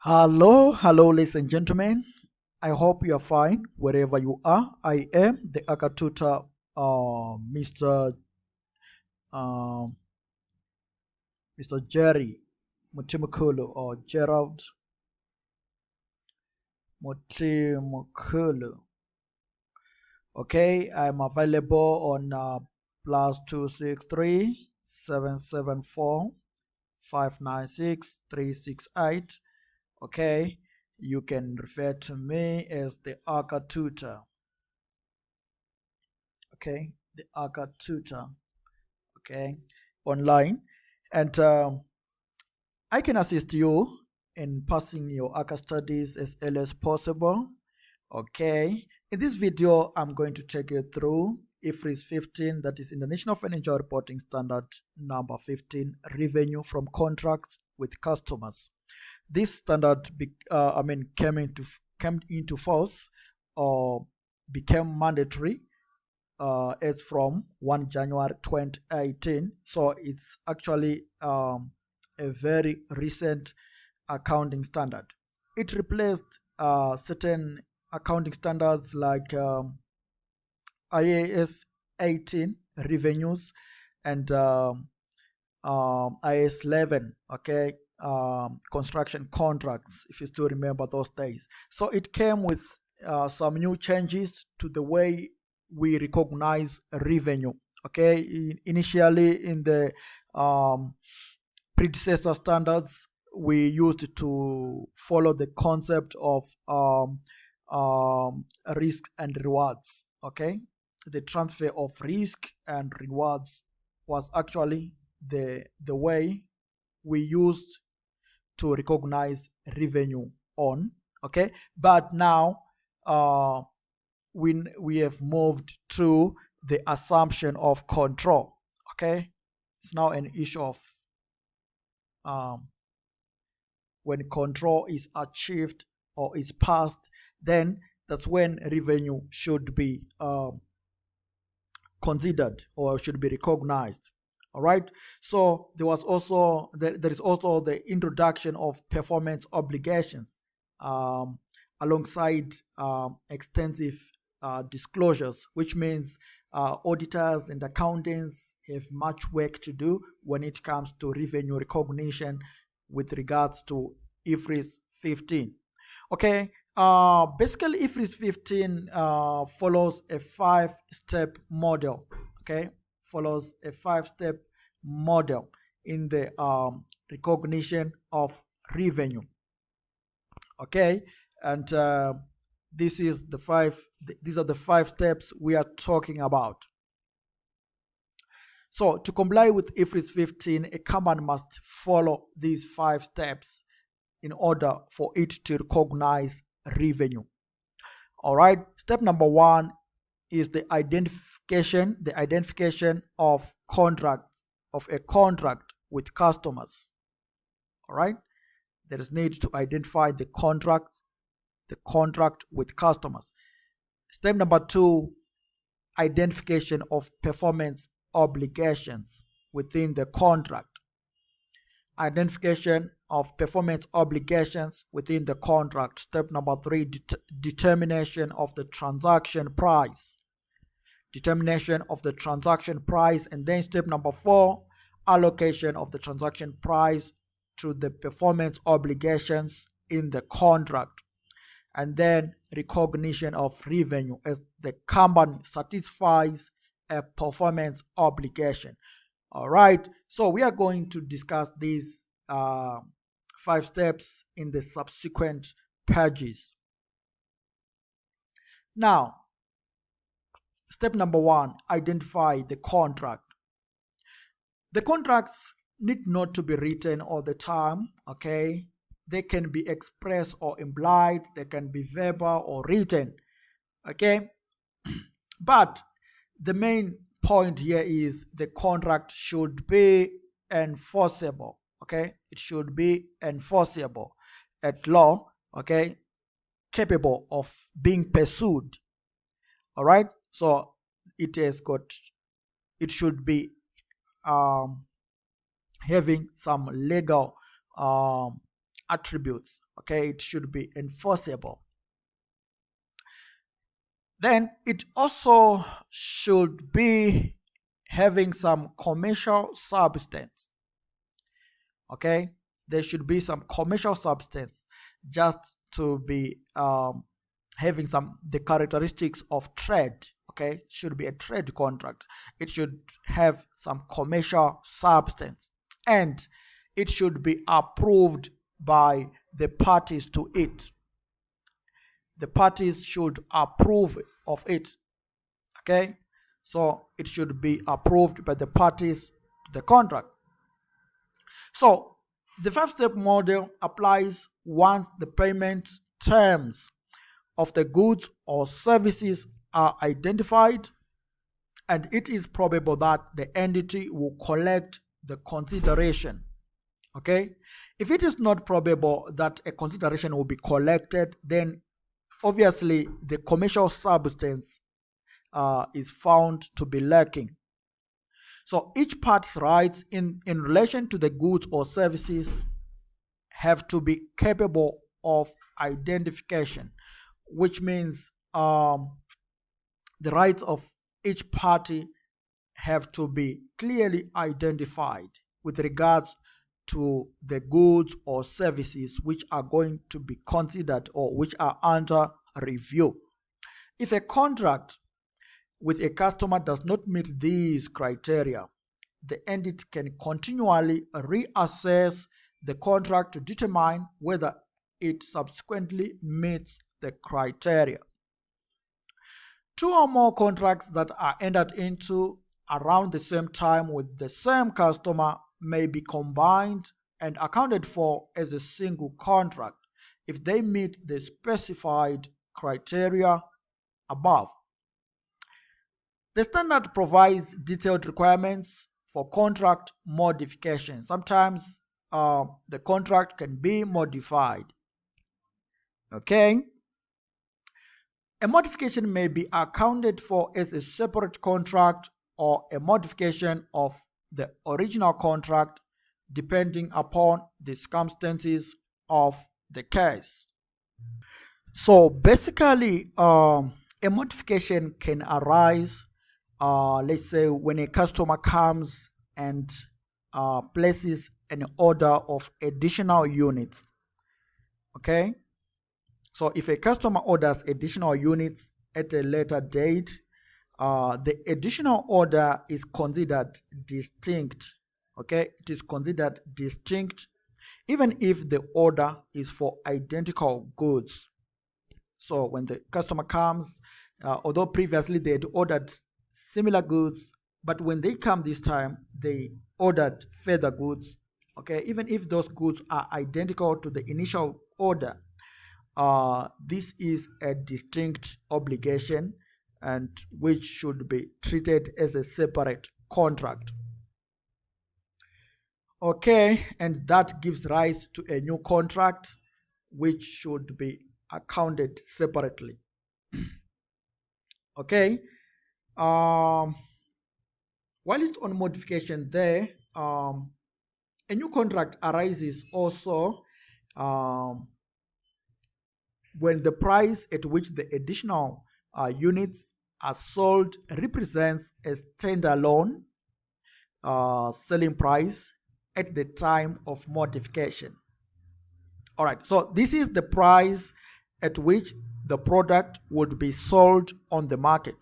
Hello, ladies and gentlemen. I hope you are fine wherever you are. I am the Acca tutor, Mr. Uh, Mr. Jerry Mutimukulu or Gerald Mutimukulu. Okay, I'm available on +263 774 596 368. Okay, you can refer to me as the Acca tutor. Okay, the Acca tutor. Okay, online, and I can assist you in passing your Acca studies as early as possible. Okay, in this video, I'm going to take you through Ifrs 15, that is International Financial Reporting Standard number 15, revenue from contracts with customers. This standard, came into force or became mandatory as from 1 January 2018. So it's actually a very recent accounting standard. It replaced certain accounting standards like IAS 18 revenues and IAS 11, okay, construction contracts, if you still remember those days. So it came with some new changes to the way we recognize revenue. Okay, initially in the predecessor standards, we used to follow the concept of risk and rewards. Okay, the transfer of risk and rewards was actually the way we used to recognize revenue on. Okay, but now we have moved to the assumption of control. Okay, it's now an issue of when control is achieved or is passed, then that's when revenue should be considered or should be recognized. All right, so there is also the introduction of performance obligations alongside extensive disclosures, which means auditors and accountants have much work to do when it comes to revenue recognition with regards to Ifrs 15. Okay, basically Ifrs 15 follows a five-step model. Okay, follows a five-step model in the recognition of revenue. Okay, and these are the five steps we are talking about. So to comply with Ifrs 15, a company must follow these five steps in order for it to recognize revenue. All right, step number one is the identification of a contract with customers. All right, there is need to identify the contract with customers. Step number two, identification of performance obligations within the contract. Identification of performance obligations within the contract. Step number three, determination of the transaction price. Determination of the transaction price. And then step number four, allocation of the transaction price to the performance obligations in the contract. And then recognition of revenue as the company satisfies a performance obligation. All right, so we are going to discuss these five steps in the subsequent pages. Now, step number one, identify the contract. The contracts need not to be written all the time. Okay, they can be expressed or implied, they can be verbal or written. Okay, but the main point here is the contract should be enforceable. Okay, it should be enforceable at law. Okay, capable of being pursued. All right, so it should be having some legal attributes. Okay, it should be enforceable. Then it also should be having some commercial substance. Okay, there should be some commercial substance just to be having some the characteristics of trade. Okay, it should be a trade contract. It should have some commercial substance, and it should be approved by the parties to it. The parties should approve of it. Okay, so it should be approved by the parties to the contract. So the 5-step model applies once the payment terms of the goods or services are identified, and it is probable that the entity will collect the consideration. Okay, if it is not probable that a consideration will be collected, then obviously the commercial substance is found to be lacking. So each part's rights in relation to the goods or services have to be capable of identification, which means the rights of each party have to be clearly identified with regards to the goods or services which are going to be considered or which are under review. If a contract with a customer does not meet these criteria, the entity can continually reassess the contract to determine whether it subsequently meets the criteria. 2 or more contracts that are entered into around the same time with the same customer may be combined and accounted for as a single contract if they meet the specified criteria above. The standard provides detailed requirements for contract modification. Sometimes the contract can be modified. Okay. A modification may be accounted for as a separate contract or a modification of the original contract depending upon the circumstances of the case. So basically, a modification can arise, let's say, when a customer comes and places an order of additional units. Okay. So if a customer orders additional units at a later date, the additional order is considered distinct. Okay, it is considered distinct even if the order is for identical goods. So when the customer comes, although previously they had ordered similar goods, but when they come this time, they ordered further goods. Okay, even if those goods are identical to the initial order, this is a distinct obligation and which should be treated as a separate contract. Okay, and that gives rise to a new contract which should be accounted separately. Okay, while it's on modification there, a new contract arises also when the price at which the additional units are sold represents a standalone selling price at the time of modification. All right, so this is the price at which the product would be sold on the market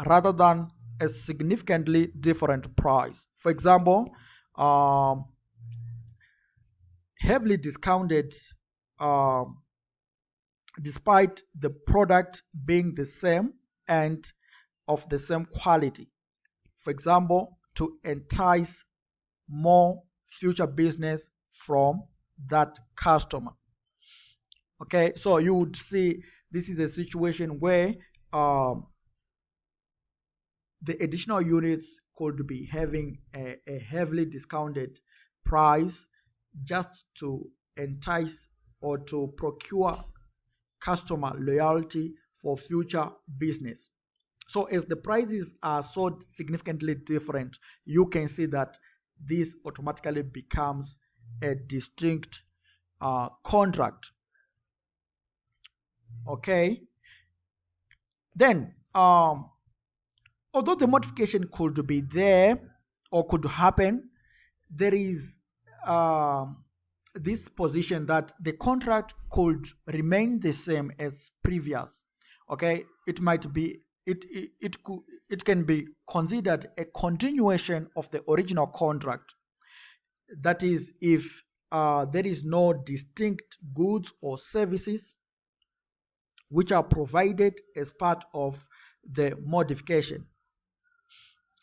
rather than a significantly different price. For example, heavily discounted despite the product being the same and of the same quality. For example, to entice more future business from that customer. Okay, so you would see this is a situation where the additional units could be having a heavily discounted price just to entice or to procure customer loyalty for future business. So as the prices are so significantly different, you can see that this automatically becomes a distinct contract. Okay. Then, although the modification could be there or could happen, there is this position that the contract could remain the same as previous. Okay, it might be it can be considered a continuation of the original contract. That is, if there is no distinct goods or services which are provided as part of the modification.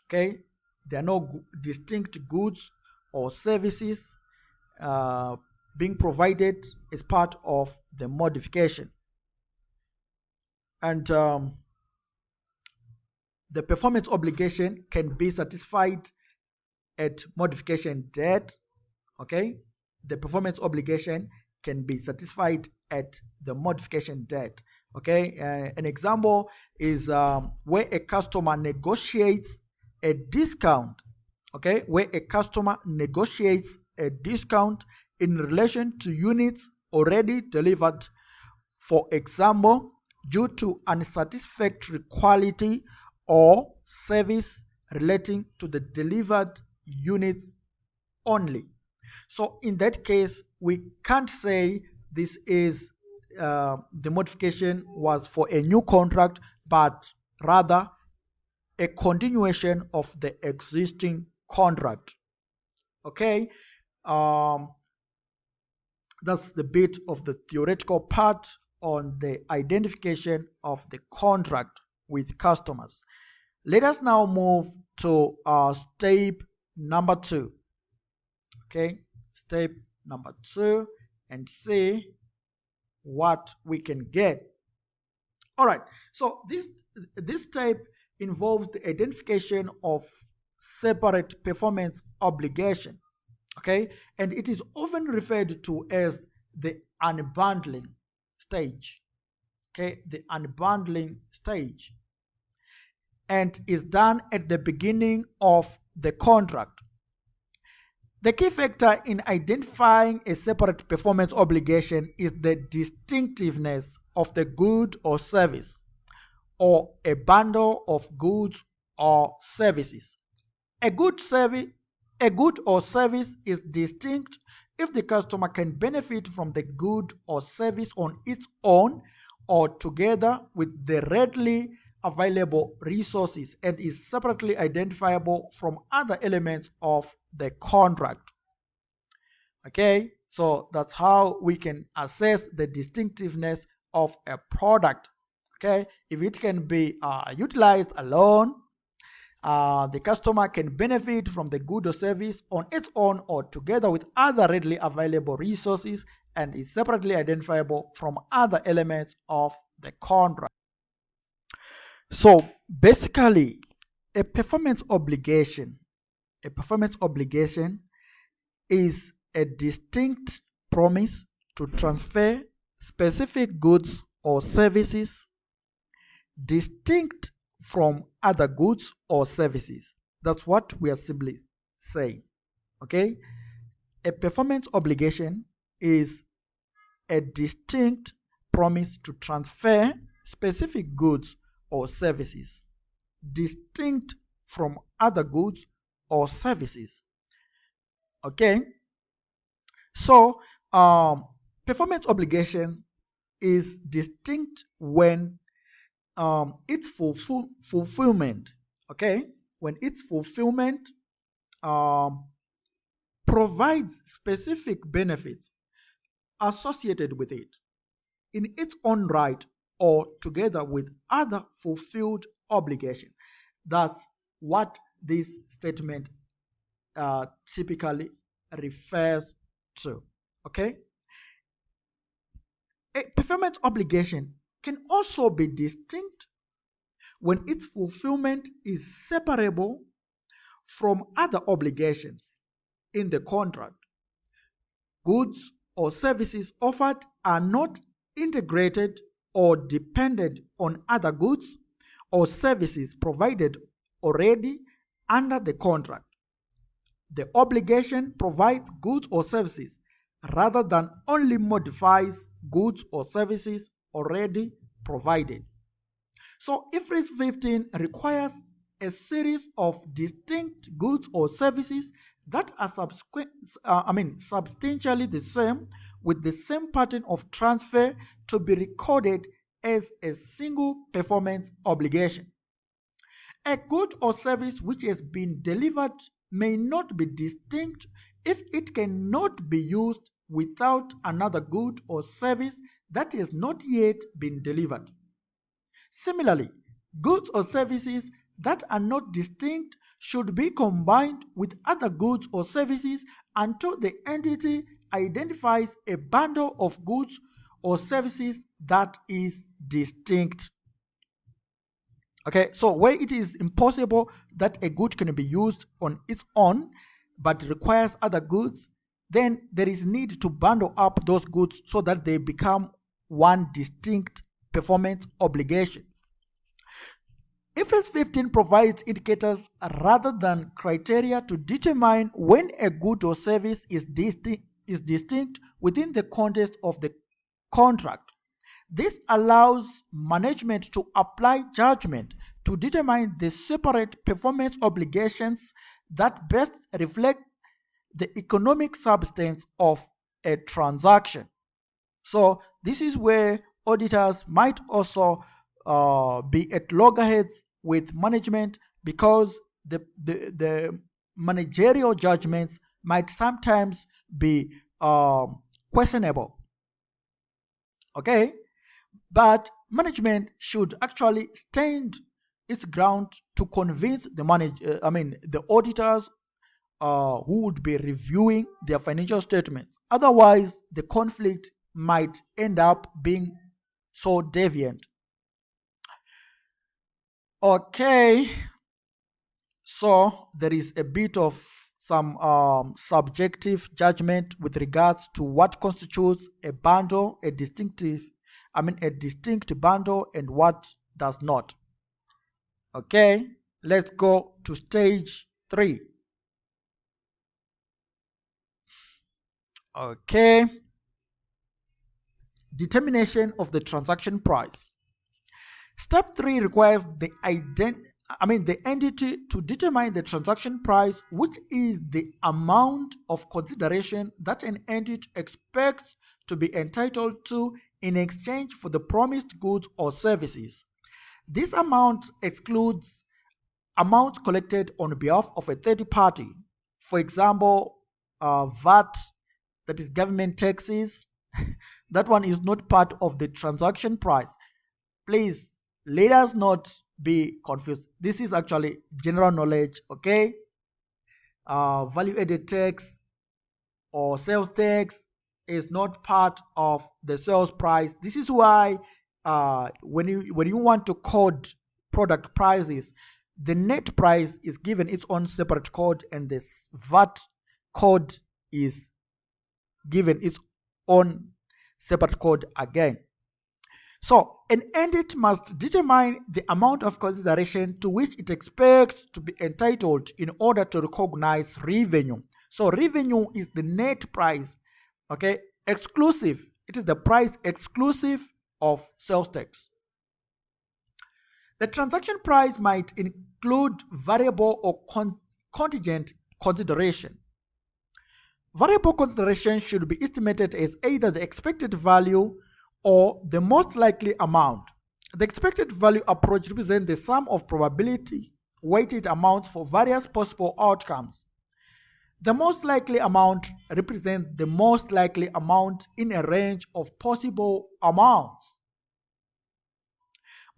Okay, there are no distinct goods or services being provided as part of the modification. And the performance obligation can be satisfied at modification date. Okay, the performance obligation can be satisfied at the modification date. Okay, an example is where a customer negotiates a discount. Okay, where a customer negotiates a discount in relation to units already delivered, for example, due to unsatisfactory quality or service relating to the delivered units only. So in that case, we can't say this is the modification was for a new contract, but rather a continuation of the existing contract. Okay, that's the bit of the theoretical part on the identification of the contract with customers. Let us now move to step number 2. Okay, step number 2, and see what we can get. All right, so this step involves the identification of separate performance obligation. Okay, and it is often referred to as the unbundling stage. Okay, the unbundling stage, and is done at the beginning of the contract. The key factor in identifying a separate performance obligation is the distinctiveness of the good or service, or a bundle of goods or services. A good or service is distinct if the customer can benefit from the good or service on its own or together with the readily available resources, and is separately identifiable from other elements of the contract. Okay, so that's how we can assess the distinctiveness of a product. Okay, if it can be utilized alone, the customer can benefit from the good or service on its own or together with other readily available resources, and is separately identifiable from other elements of the contract. So basically, a performance obligation is a distinct promise to transfer specific goods or services distinct from other goods or services. That's what we are simply saying. Okay, a performance obligation is a distinct promise to transfer specific goods or services distinct from other goods or services. Okay, so performance obligation is distinct when its fulfillment, okay, when its fulfillment provides specific benefits associated with it in its own right or together with other fulfilled obligations. That's what this statement typically refers to. Okay, a performance obligation can also be distinct when its fulfillment is separable from other obligations in the contract. Goods or services offered are not integrated or dependent on other goods or services provided already under the contract. The obligation provides goods or services rather than only modifies goods or services already provided. So Ifrs 15 requires a series of distinct goods or services that are substantially the same with the same pattern of transfer to be recorded as a single performance obligation. A good or service which has been delivered may not be distinct if it cannot be used without another good or service that has not yet been delivered. Similarly, goods or services that are not distinct should be combined with other goods or services until the entity identifies a bundle of goods or services that is distinct. Okay, so where it is impossible that a good can be used on its own but requires other goods, then there is need to bundle up those goods so that they become one distinct performance obligation. Ifrs 15 provides indicators rather than criteria to determine when a good or service is distinct within the context of the contract. This allows management to apply judgment to determine the separate performance obligations that best reflect the economic substance of a transaction. So this is where auditors might also be at loggerheads with management because the managerial judgments might sometimes be questionable. Okay, but management should actually stand its ground to convince the auditors who would be reviewing their financial statements. Otherwise, the conflict might end up being so deviant. Okay, so there is a bit of some subjective judgment with regards to what constitutes a bundle, a distinct bundle, and what does not. Okay, let's go to stage 3. Okay, determination of the transaction price. Step 3 requires the entity to determine the transaction price, which is the amount of consideration that an entity expects to be entitled to in exchange for the promised goods or services. This amount excludes amounts collected on behalf of a third party. For example, VAT, that is government taxes, that one is not part of the transaction price. Please, let us not be confused. This is actually general knowledge, okay? Value added tax or sales tax is not part of the sales price. This is why when you want to code product prices, the net price is given its own separate code, and this VAT code is given its own separate code again. So an entity must determine the amount of consideration to which it expects to be entitled in order to recognize revenue. So revenue is the net price, okay, exclusive. It is the price exclusive of sales tax. The transaction price might include variable or contingent consideration. Variable consideration should be estimated as either the expected value or the most likely amount. The expected value approach represents the sum of probability weighted amounts for various possible outcomes. The most likely amount represents the most likely amount in a range of possible amounts.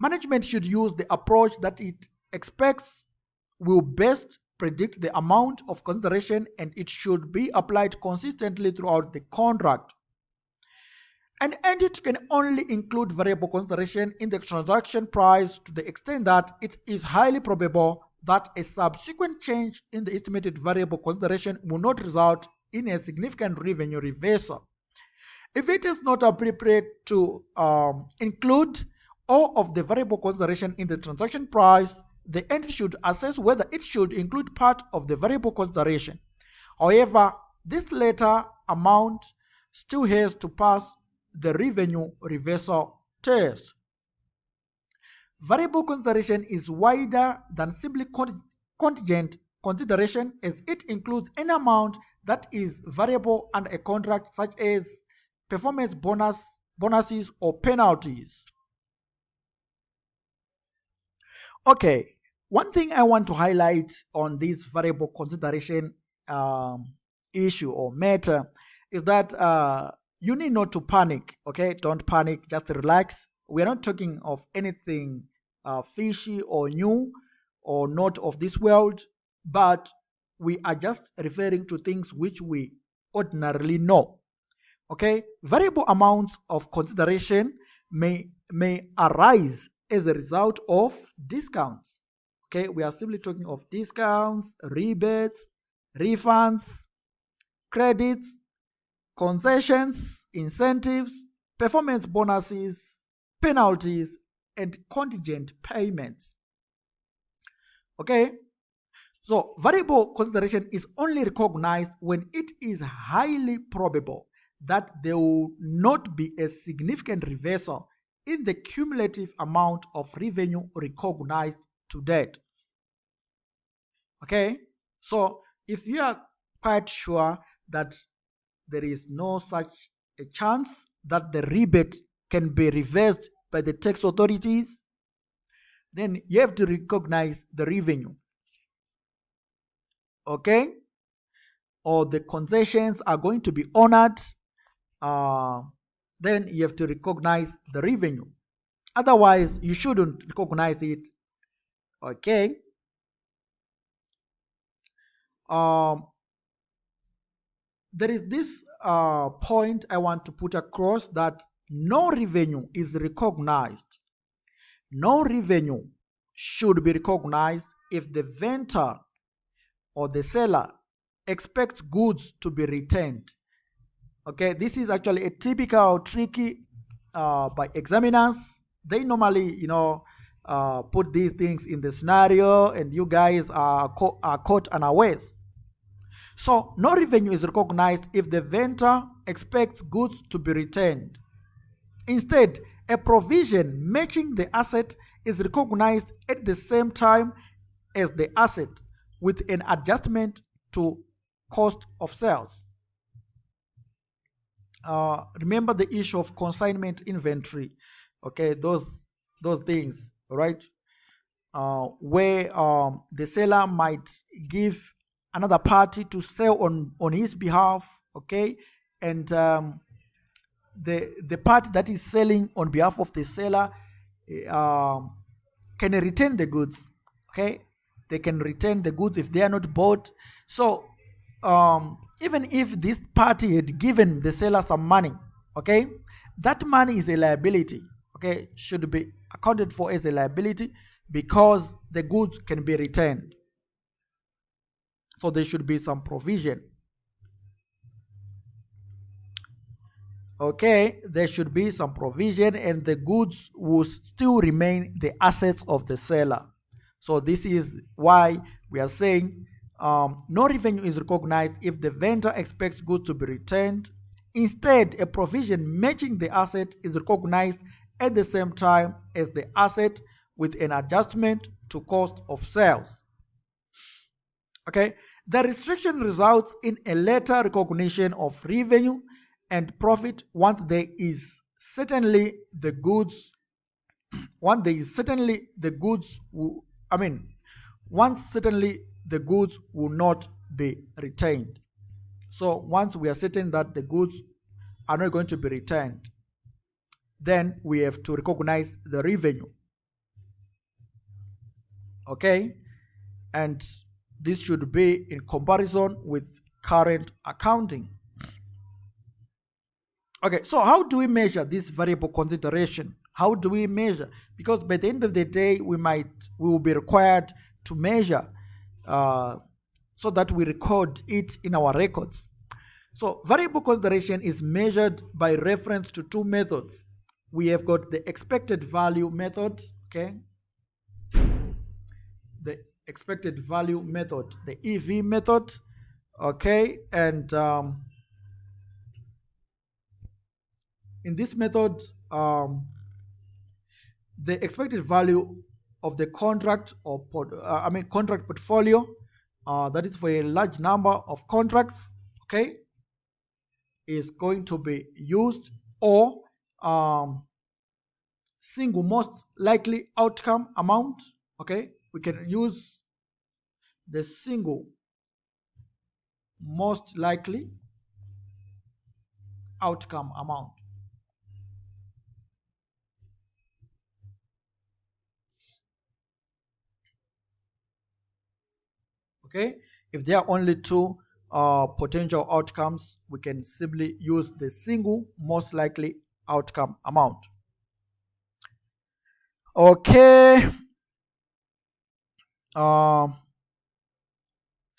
Management should use the approach that it expects will best predict the amount of consideration, and it should be applied consistently throughout the contract. An entity can only include variable consideration in the transaction price to the extent that it is highly probable that a subsequent change in the estimated variable consideration will not result in a significant revenue reversal. If it is not appropriate to include all of the variable consideration in the transaction price, the entity should assess whether it should include part of the variable consideration. However, this latter amount still has to pass the revenue reversal test. Variable consideration is wider than simply contingent consideration, as it includes any amount that is variable under a contract, such as performance bonuses or penalties. Okay, one thing I want to highlight on this variable consideration um, issue or matter is that you need not to panic. Okay, don't panic, just relax. We are not talking of anything fishy or new or not of this world, but we are just referring to things which we ordinarily know. Okay, variable amounts of consideration may arise as a result of discounts. Okay, we are simply talking of discounts, rebates, refunds, credits, concessions, incentives, performance bonuses, penalties, and contingent payments. Okay, so variable consideration is only recognized when it is highly probable that there will not be a significant reversal in the cumulative amount of revenue recognized to date. Okay, so if you are quite sure that there is no such a chance that the rebate can be reversed by the tax authorities, then you have to recognize the revenue. Okay, or the concessions are going to be honored, then you have to recognize the revenue. Otherwise, you shouldn't recognize it. Okay. There is this point I want to put across, that no revenue is recognized. No revenue should be recognized if the vendor or the seller expects goods to be returned. Okay, this is actually a typical tricky by examiners. They normally, put these things in the scenario, and you guys are caught unawares. So, no revenue is recognized if the vendor expects goods to be returned. Instead, a provision matching the asset is recognized at the same time as the asset, with an adjustment to cost of sales. Remember the issue of consignment inventory. Okay, those things, right? Where the seller might give another party to sell on his behalf. Okay, and the party that is selling on behalf of the seller can return the goods. Okay, they can return the goods if they are not bought. So even if this party had given the seller some money, okay, that money is a liability. Okay, should be accounted for as a liability because the goods can be returned. So there should be some provision. Okay, there should be some provision, and the goods will still remain the assets of the seller. So this is why we are saying no revenue is recognized if the vendor expects goods to be returned. Instead, a provision matching the asset is recognized at the same time as the asset, with an adjustment to cost of sales. Okay, the restriction results in a later recognition of revenue and profit once there is certainly the goods once certainly the goods will not be retained. So once we are certain that the goods are not going to be returned, then we have to recognize the revenue. Okay, and this should be in comparison with current accounting. Okay, so how do we measure this variable consideration? How do we measure? Because by the end of the day, we will be required to measure so that we record it in our records. So variable consideration is measured by reference to two methods. We have got the expected value method, okay? The expected value method, the EV method, okay? And in this method, the expected value of the contract contract portfolio, that is for a large number of contracts, okay, is going to be used, or um, single most likely outcome amount. Okay, we can use the single most likely outcome amount. Okay, if there are only two potential outcomes, we can simply use the single most likely outcome amount. Okay. um,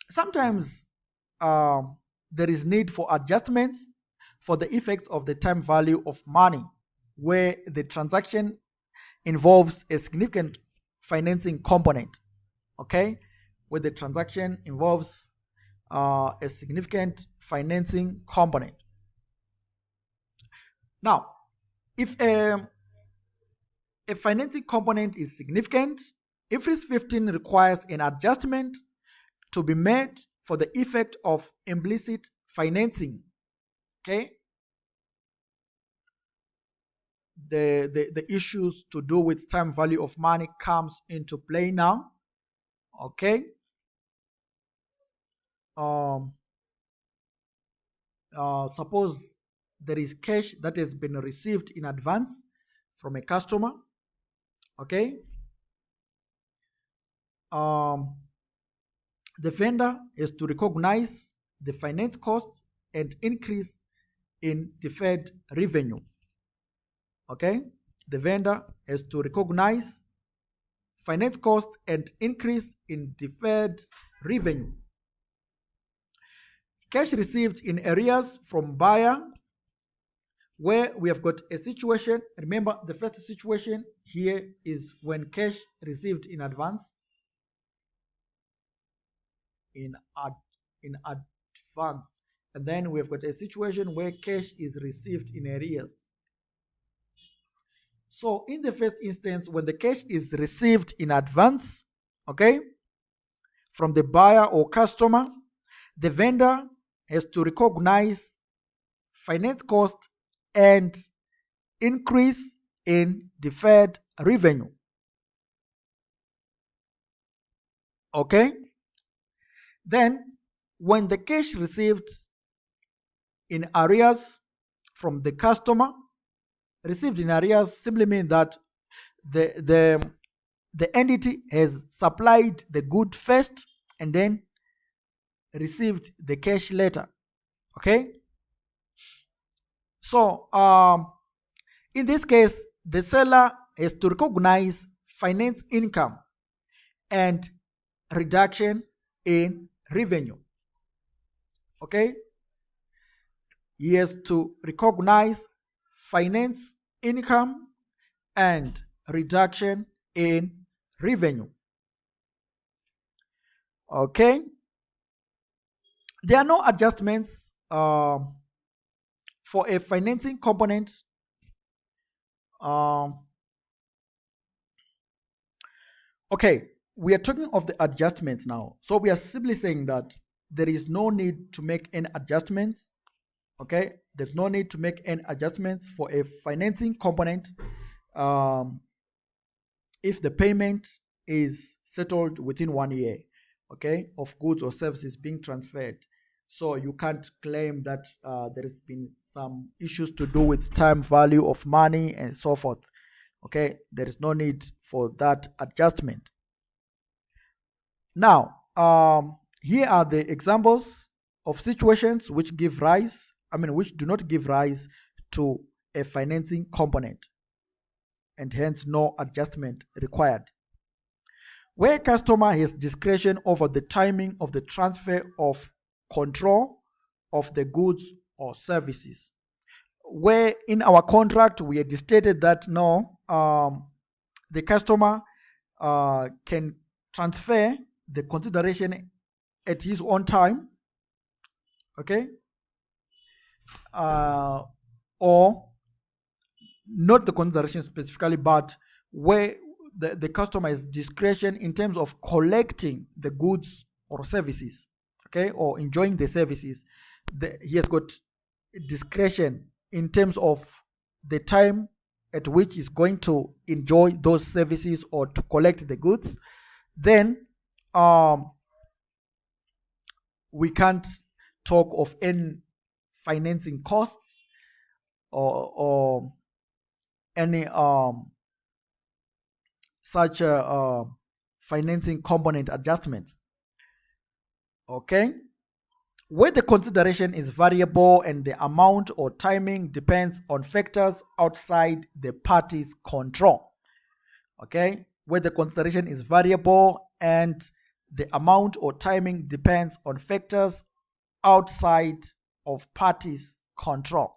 Sometimes there is need for adjustments for the effects of the time value of money, where the transaction involves a significant financing component. Okay, where the transaction involves a significant financing component. Now, if a financing component is significant, Ifrs 15 requires an adjustment to be made for the effect of implicit financing. Okay, the issues to do with time value of money comes into play now. Okay, um, suppose there is cash that has been received in advance from a customer. Okay, um, the vendor is to recognize the finance costs and increase in deferred revenue. Okay, the vendor is to recognize finance cost and increase in deferred revenue. Cash received in arrears from buyer, where we have got a situation. Remember, the first situation here is when cash received in advance, in advance, and then we've got a situation where cash is received in arrears. So in the first instance, when the cash is received in advance, okay, from the buyer or customer, the vendor has to recognize finance cost and increase in deferred revenue. Okay, then when the cash received in arrears from the customer, received in arrears simply means that the entity has supplied the good first and then received the cash later. Okay, so in this case, the seller has to recognize finance income and reduction in revenue. Okay, he has to recognize finance income and reduction in revenue. Okay, there are no adjustments for a financing component. Okay, we are talking of the adjustments now. So we are simply saying that there is no need to make any adjustments. Okay, there's no need to make any adjustments for a financing component if the payment is settled within 1 year, okay, of goods or services being transferred. So you can't claim that there has been some issues to do with time value of money and so forth. Okay, there is no need for that adjustment. Now, here are the examples of situations which which do not give rise to a financing component, and hence no adjustment required. Where customer has discretion over the timing of the transfer of control of the goods or services. Where in our contract we had stated that no, the customer can transfer the consideration at his own time, okay, or not the consideration specifically, but where the customer has discretion in terms of collecting the goods or services, okay, or enjoying the services. He has got discretion in terms of the time at which he's going to enjoy those services or to collect the goods. Then we can't talk of any financing costs or any such financing component adjustments. Okay, where the consideration is variable and the amount or timing depends on factors outside the party's control. Okay, where the consideration is variable and the amount or timing depends on factors outside of parties' control.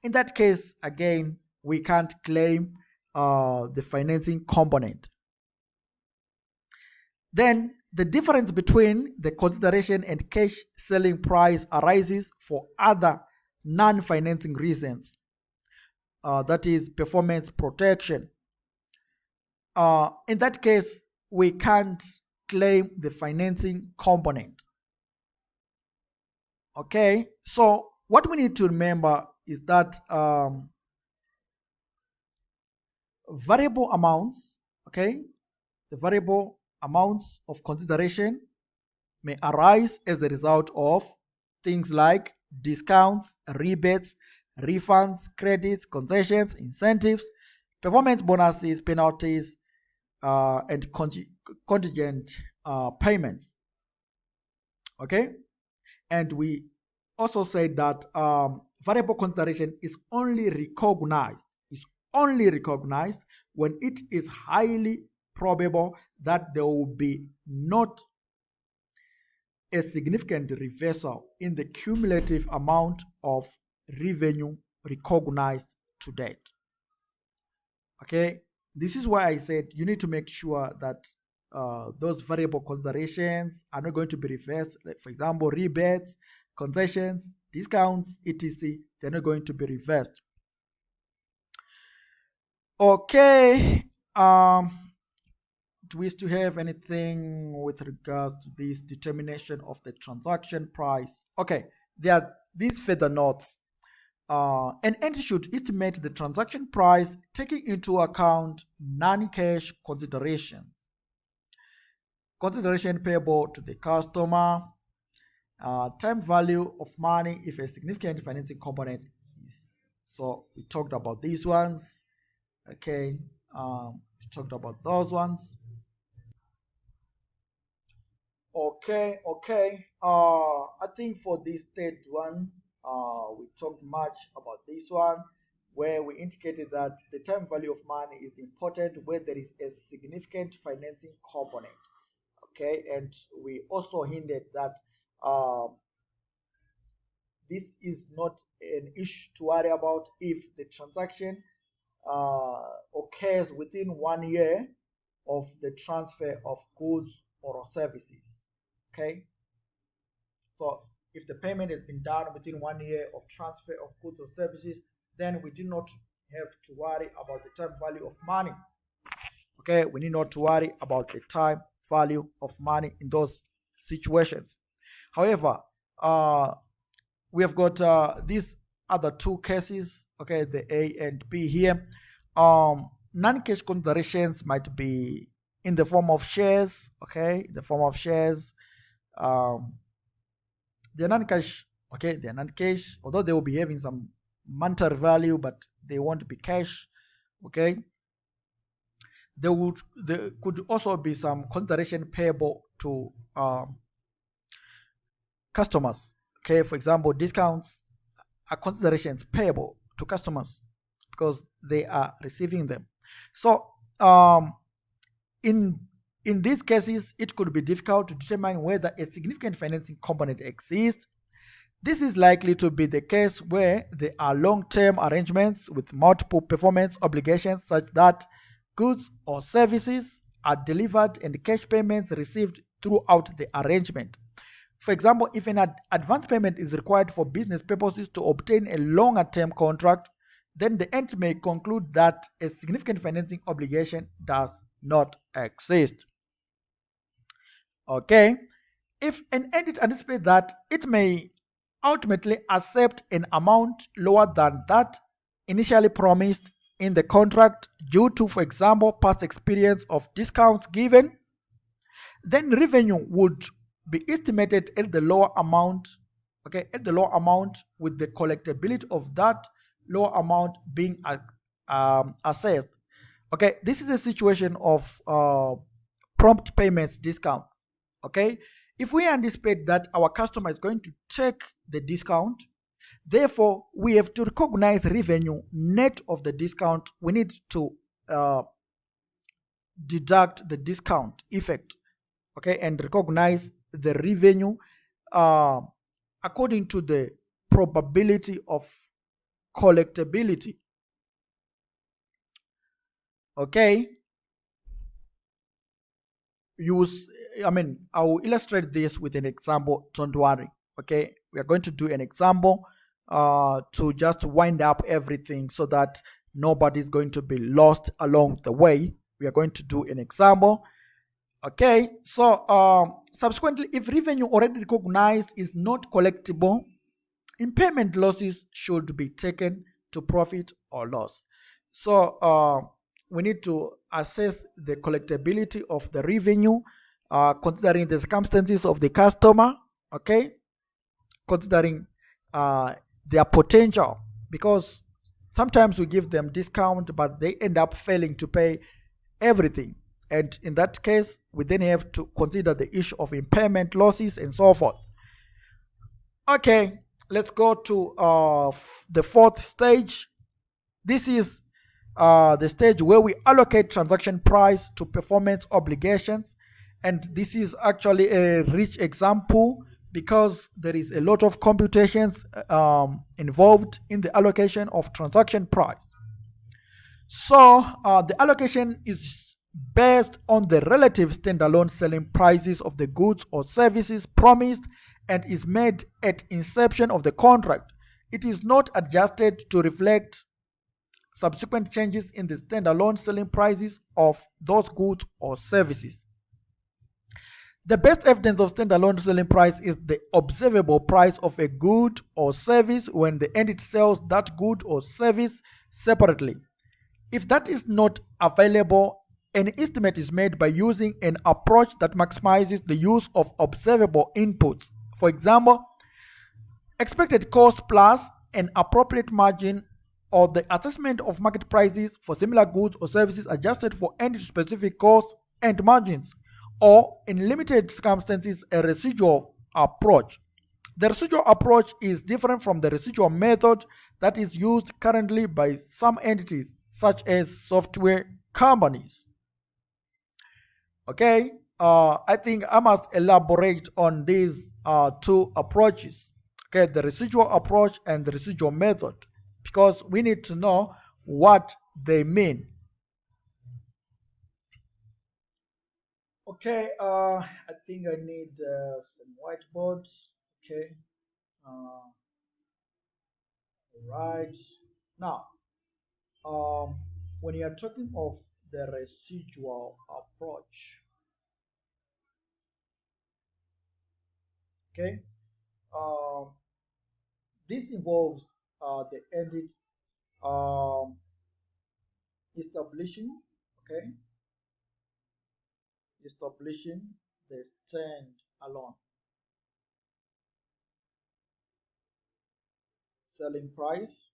In that case, again, we can't claim the financing component. Then the difference between the consideration and cash selling price arises for other non-financing reasons. That is performance protection. In that case, we can't claim the financing component. Okay, so what we need to remember is that variable amounts, okay, the variable amounts of consideration may arise as a result of things like discounts, rebates, refunds, credits, concessions, incentives, performance bonuses, penalties, and contingent payments. Okay, and we also said that variable consideration is only recognized when it is highly probable that there will be not a significant reversal in the cumulative amount of revenue recognized to date. Okay, this is why I said you need to make sure that those variable considerations are not going to be reversed. Like, for example, rebates, concessions, discounts, etc. They're not going to be reversed. Okay. Do we still have anything with regards to this determination of the transaction price? Okay, there are these further notes. An entity should estimate the transaction price taking into account non-cash consideration payable to the customer, time value of money if a significant financing component is. So we talked about these ones. Okay, we talked about those ones. Okay. I think for this third one, we talked much about this one, where we indicated that the time value of money is important where there is a significant financing component. Okay, and we also hinted that this is not an issue to worry about if the transaction occurs within 1 year of the transfer of goods or services. Okay, so if the payment has been done within 1 year of transfer of goods or services, then we do not have to worry about the time value of money. Okay, we need not to worry about the time value of money in those situations. However, we have got these other two cases, okay, the A and B here. Non-cash considerations might be in the form of shares, okay, the form of shares. They're non-cash, okay, they're non-cash, although they will be having some monetary value, but they won't be cash, okay. There could also be some consideration payable to customers, okay. For example, discounts are considerations payable to customers because they are receiving them. So in these cases, it could be difficult to determine whether a significant financing component exists. This is likely to be the case where there are long-term arrangements with multiple performance obligations such that goods or services are delivered and cash payments received throughout the arrangement. For example, if an advance payment is required for business purposes to obtain a longer term contract, then the entity may conclude that a significant financing obligation does not exist. Okay, if an entity anticipates that it may ultimately accept an amount lower than that initially promised in the contract due to, for example, past experience of discounts given, then revenue would be estimated at the lower amount, okay, at the lower amount, with the collectability of that lower amount being assessed. Okay, this is a situation of prompt payments discount. Okay, if we anticipate that our customer is going to take the discount, therefore we have to recognize revenue net of the discount. We need to uh, deduct the discount effect, okay, and recognize the revenue uh, according to the probability of collectability. Okay, use I mean, I will illustrate this with an example. Don't worry. Okay, we are going to do an example to just wind up everything so that nobody's going to be lost along the way. We are going to do an example. Okay, so subsequently, if revenue already recognized is not collectible, impairment losses should be taken to profit or loss. So we need to assess the collectability of the revenue, considering the circumstances of the customer. Okay, considering uh, their potential, because sometimes we give them discount, but they end up failing to pay everything. And in that case, we then have to consider the issue of impairment losses and so forth. Okay, let's go to the fourth stage. This is the stage where we allocate transaction price to performance obligations. And this is actually a rich example because there is a lot of computations involved in the allocation of transaction price. So the allocation is based on the relative standalone selling prices of the goods or services promised and is made at inception of the contract. It is not adjusted to reflect subsequent changes in the standalone selling prices of those goods or services. The best evidence of standalone selling price is the observable price of a good or service when the entity sells that good or service separately. If that is not available, an estimate is made by using an approach that maximizes the use of observable inputs. For example, expected cost plus an appropriate margin, or the assessment of market prices for similar goods or services adjusted for entity specific costs and margins, or in limited circumstances, a residual approach. The residual approach is different from the residual method that is used currently by some entities, such as software companies. Okay, I think I must elaborate on these two approaches. Okay, the residual approach and the residual method, because we need to know what they mean. Okay, I think I need some whiteboards. Okay, uh, right now, um, when you are talking of the residual approach, okay, um, this involves the edit um, establishing, okay, establishing the stand alone selling price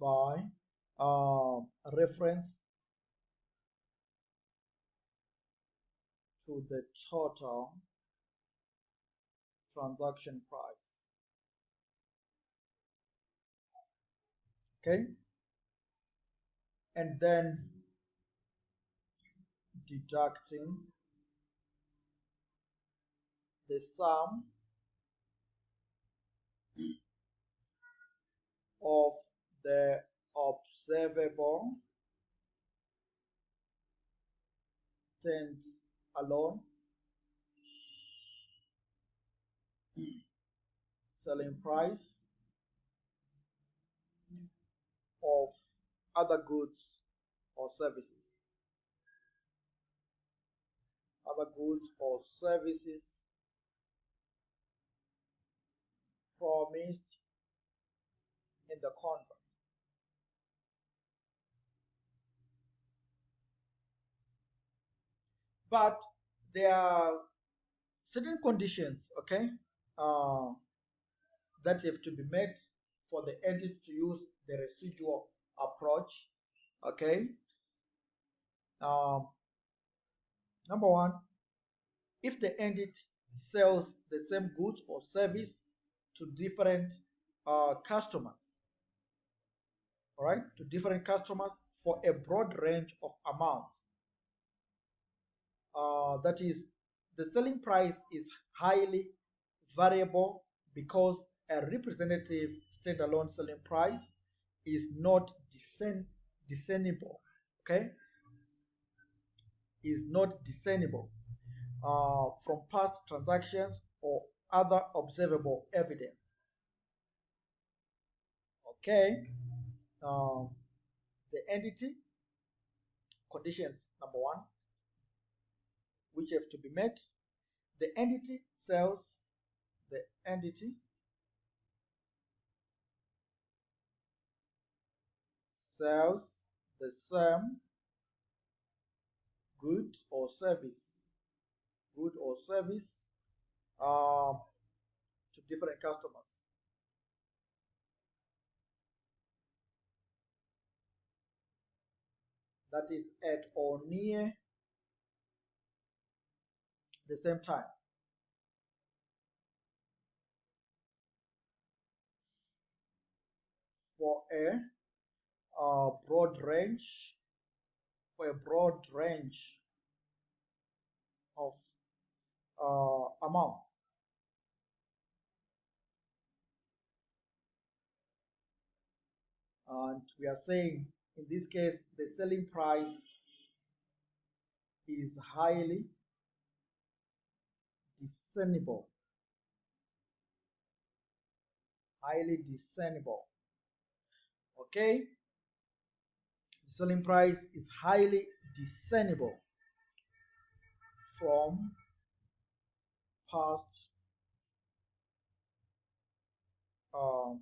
by reference to the total transaction price. Okay, and then deducting the sum of the observable stands alone selling price of other goods or services. Other goods or services promised in the contract. But there are certain conditions, okay, uh, that have to be met for the entity to use the residual approach, okay. Um, Number one, if the entity sells the same goods or service to different customers, all right, to different customers for a broad range of amounts. That is, the selling price is highly variable because a representative standalone selling price is not discernible. Okay, is not discernible from past transactions or other observable evidence. Okay, um, the entity conditions number one, which have to be met. The entity sells the entity sells the same good or service good or service um, to different customers. That is at or near the same time. For broad range, for a broad range of amounts. And we are saying in this case the selling price is discernible, highly discernible. Okay, the selling price is highly discernible from past um,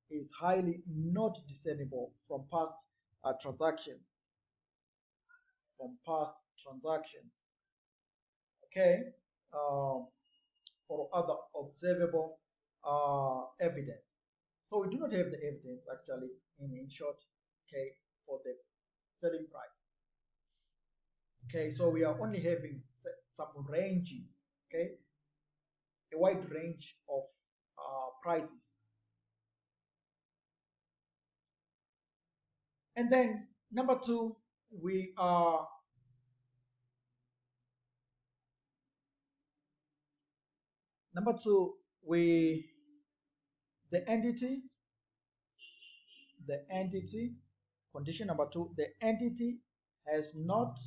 is highly not discernible from past transactions, from past transactions. Okay, um, or other observable evidence. So we do not have the evidence actually in short, okay, for the selling price. Okay, so we are only having some ranges, okay, a wide range of prices. And then number two, we are number two, we the entity, the entity, condition number two, the entity has not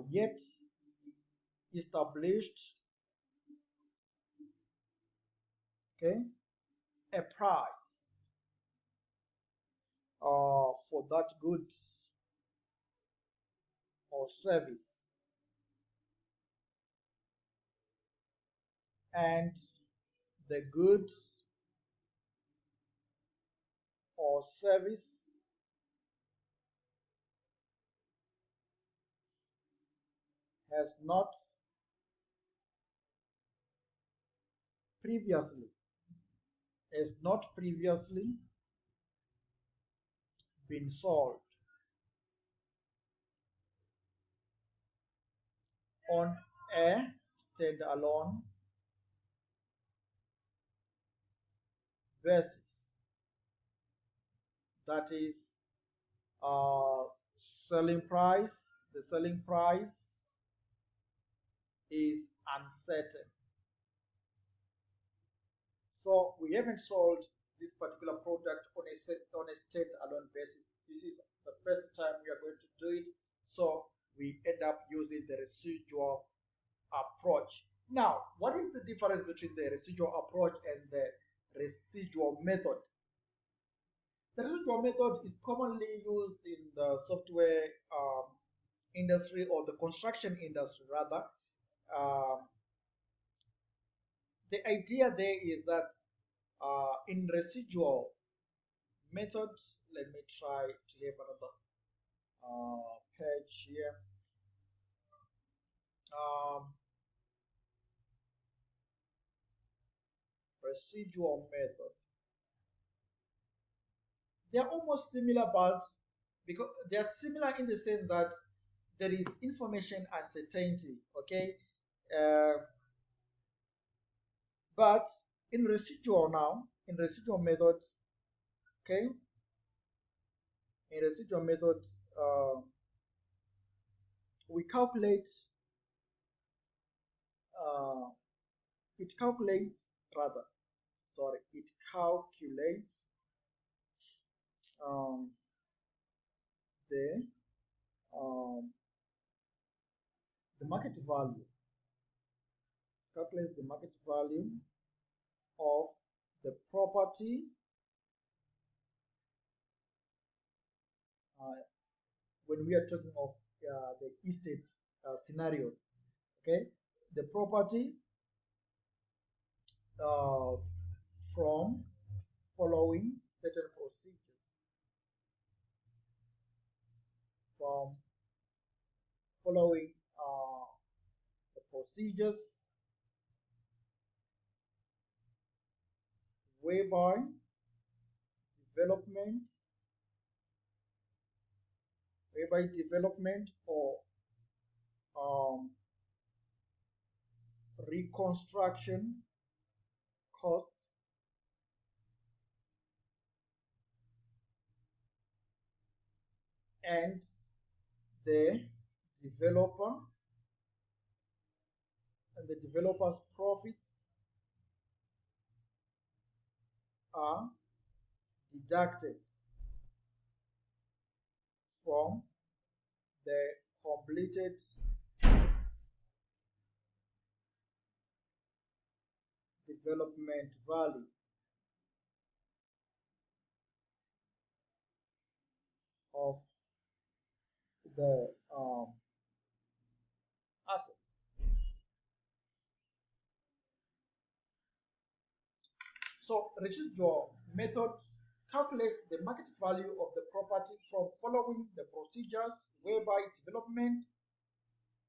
yet established, okay, a price for that goods or service, and the goods or service has not previously been sold on a standalone basis. That is selling price. The selling price is uncertain. So we haven't sold this particular product on a standalone basis. This is the first time we are going to do it. So we end up using the residual approach. Now, what is the difference between the residual approach and the residual method. The residual method is commonly used in the software industry, or the construction industry rather. Um, the idea there is that in residual methods, let me try to have another page here. Um, Residual method. They are almost similar, but because they are similar in the sense that there is information uncertainty. Okay, uh, but in residual method, okay, in residual method, uh, we calculate. Uh, it calculates rather. Sorry, it calculates um, the um, the market value. Calculates the market value of the property uh, when we are talking of the estate scenarios. Okay, the property uh, from following certain procedures, from following the procedures whereby development or um, reconstruction costs and the developer and the developer's profits are deducted from the completed development value of the asset. So residual method calculates the market value of the property from following the procedures whereby development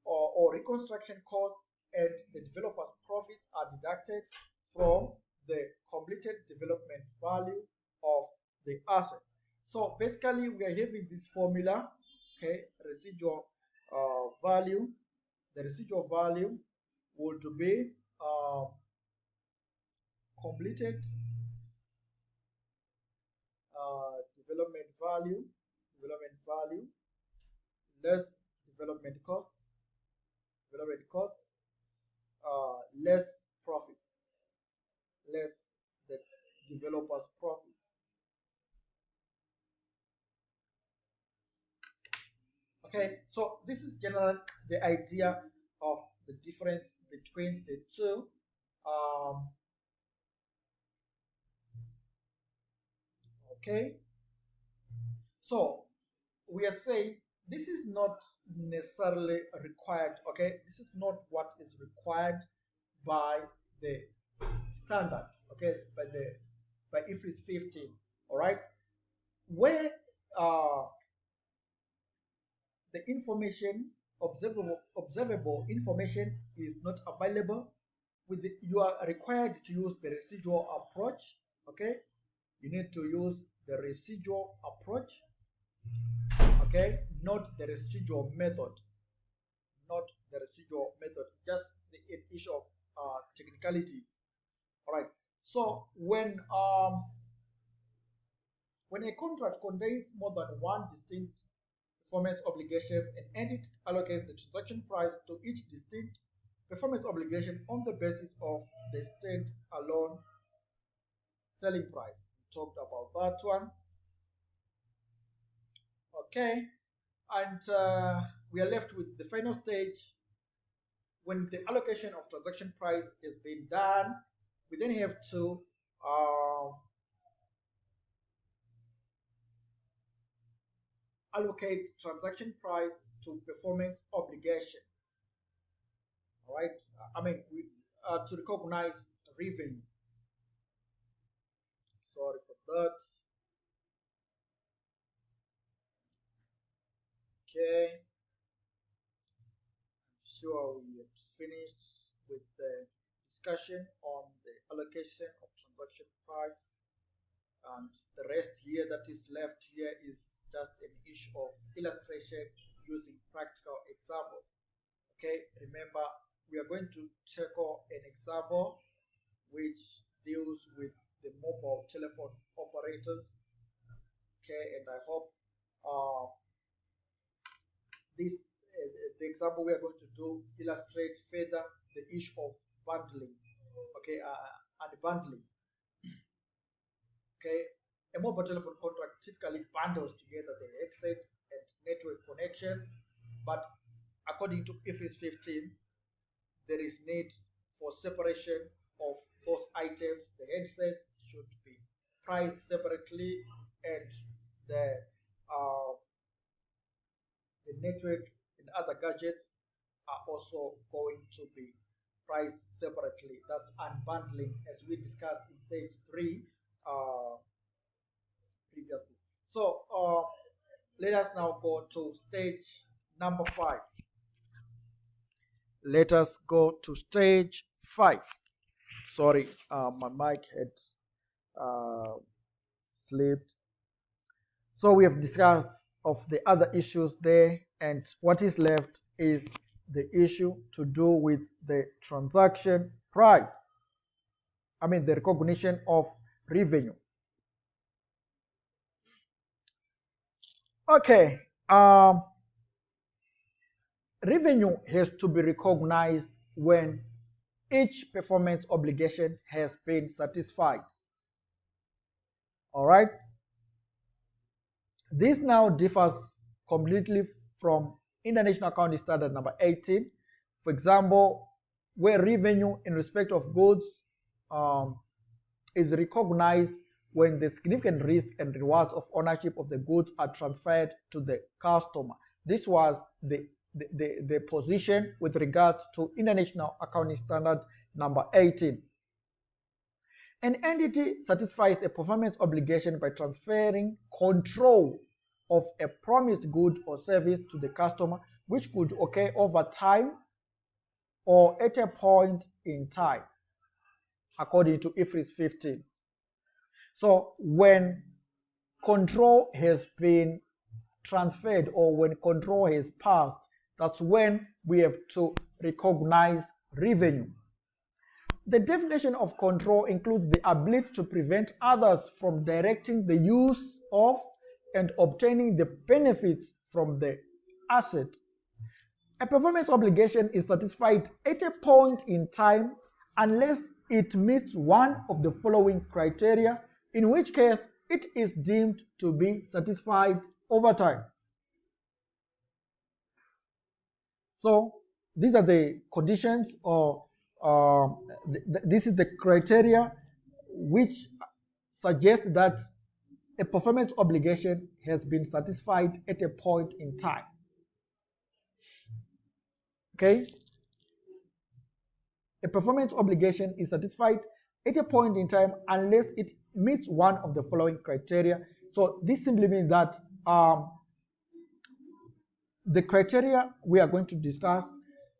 or reconstruction costs and the developer's profits are deducted from the completed development value of the asset. So basically, we are having this formula, okay, residual value. The residual value would be completed development value less development costs, less profit, less the developer's profit. Okay, so this is generally the idea of the difference between the two. Um, okay, so we are saying this is not necessarily required. Okay, this is not what is required by the standard. Okay, by Ifrs 15. All right, where uh, the information observable information is not available, you are required to use the residual approach. Okay, you need to use the residual approach. Okay, not the residual method, just the issue of technicalities. All right, so when a contract contains more than one distinct performance obligation and it allocates the transaction price to each distinct performance obligation on the basis of the stand-alone selling price. We talked about that one. Okay, and we are left with the final stage. When the allocation of transaction price has been done, we then have to uh, allocate transaction price to performance obligation. All right. I mean, to recognize revenue. Sorry for that. Okay. I'm sure we have finished with the discussion on the allocation of transaction price, and the rest here that is left here is just an issue of illustration using practical examples. Okay, remember we are going to tackle an example which deals with the mobile telephone operators. Okay, and I hope uh, this the example we are going to do illustrates further the issue of bundling. Okay, unbundling. Okay, a mobile telephone contract typically bundles together the headset and network connection, but according to Ifrs 15, there is need for separation of those items. The headset should be priced separately, and the uh, the network and other gadgets are also going to be priced separately. That's unbundling, as we discussed in stage 3 previously. So let us now go to stage number 5. Let us go to stage 5. Sorry, my mic had slipped. So we have discussed of the other issues there, and what is left is the issue to do with the transaction price. I mean the recognition of revenue. Okay, revenue has to be recognized when each performance obligation has been satisfied. All right. This now differs completely from International Accounting Standard number 18. For example, where revenue in respect of goods is recognized when the significant risk and rewards of ownership of the goods are transferred to the customer. This was the position with regards to International Accounting Standard number 18. An entity satisfies a performance obligation by transferring control of a promised good or service to the customer, which could occur over time or at a point in time, according to Ifrs 15. So when control has been transferred or when control has passed, that's when we have to recognize revenue. The definition of control includes the ability to prevent others from directing the use of and obtaining the benefits from the asset. A performance obligation is satisfied at a point in time unless it meets one of the following criteria, in which case it is deemed to be satisfied over time. So these are the conditions, or this is the criteria which suggest that a performance obligation has been satisfied at a point in time. Okay? A performance obligation is satisfied at a point in time unless it meets one of the following criteria. So this simply means that the criteria we are going to discuss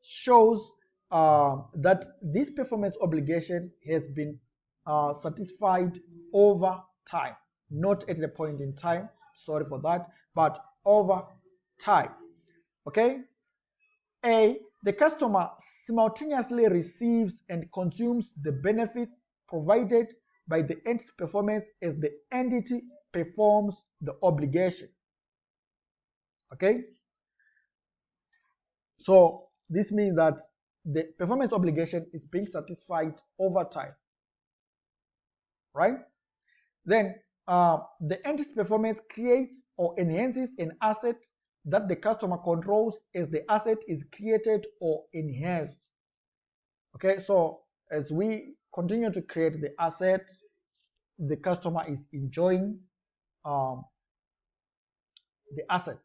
shows that this performance obligation has been satisfied over time, not at a point in time, sorry for that, but over time. Okay? A, the customer simultaneously receives and consumes the benefit provided by the entity's performance as the entity performs the obligation. Okay? So this means that the performance obligation is being satisfied over time, right? Then the entity's performance creates or enhances an asset that the customer controls as the asset is created or enhanced. Okay, so as we continue to create the asset, the customer is enjoying the asset.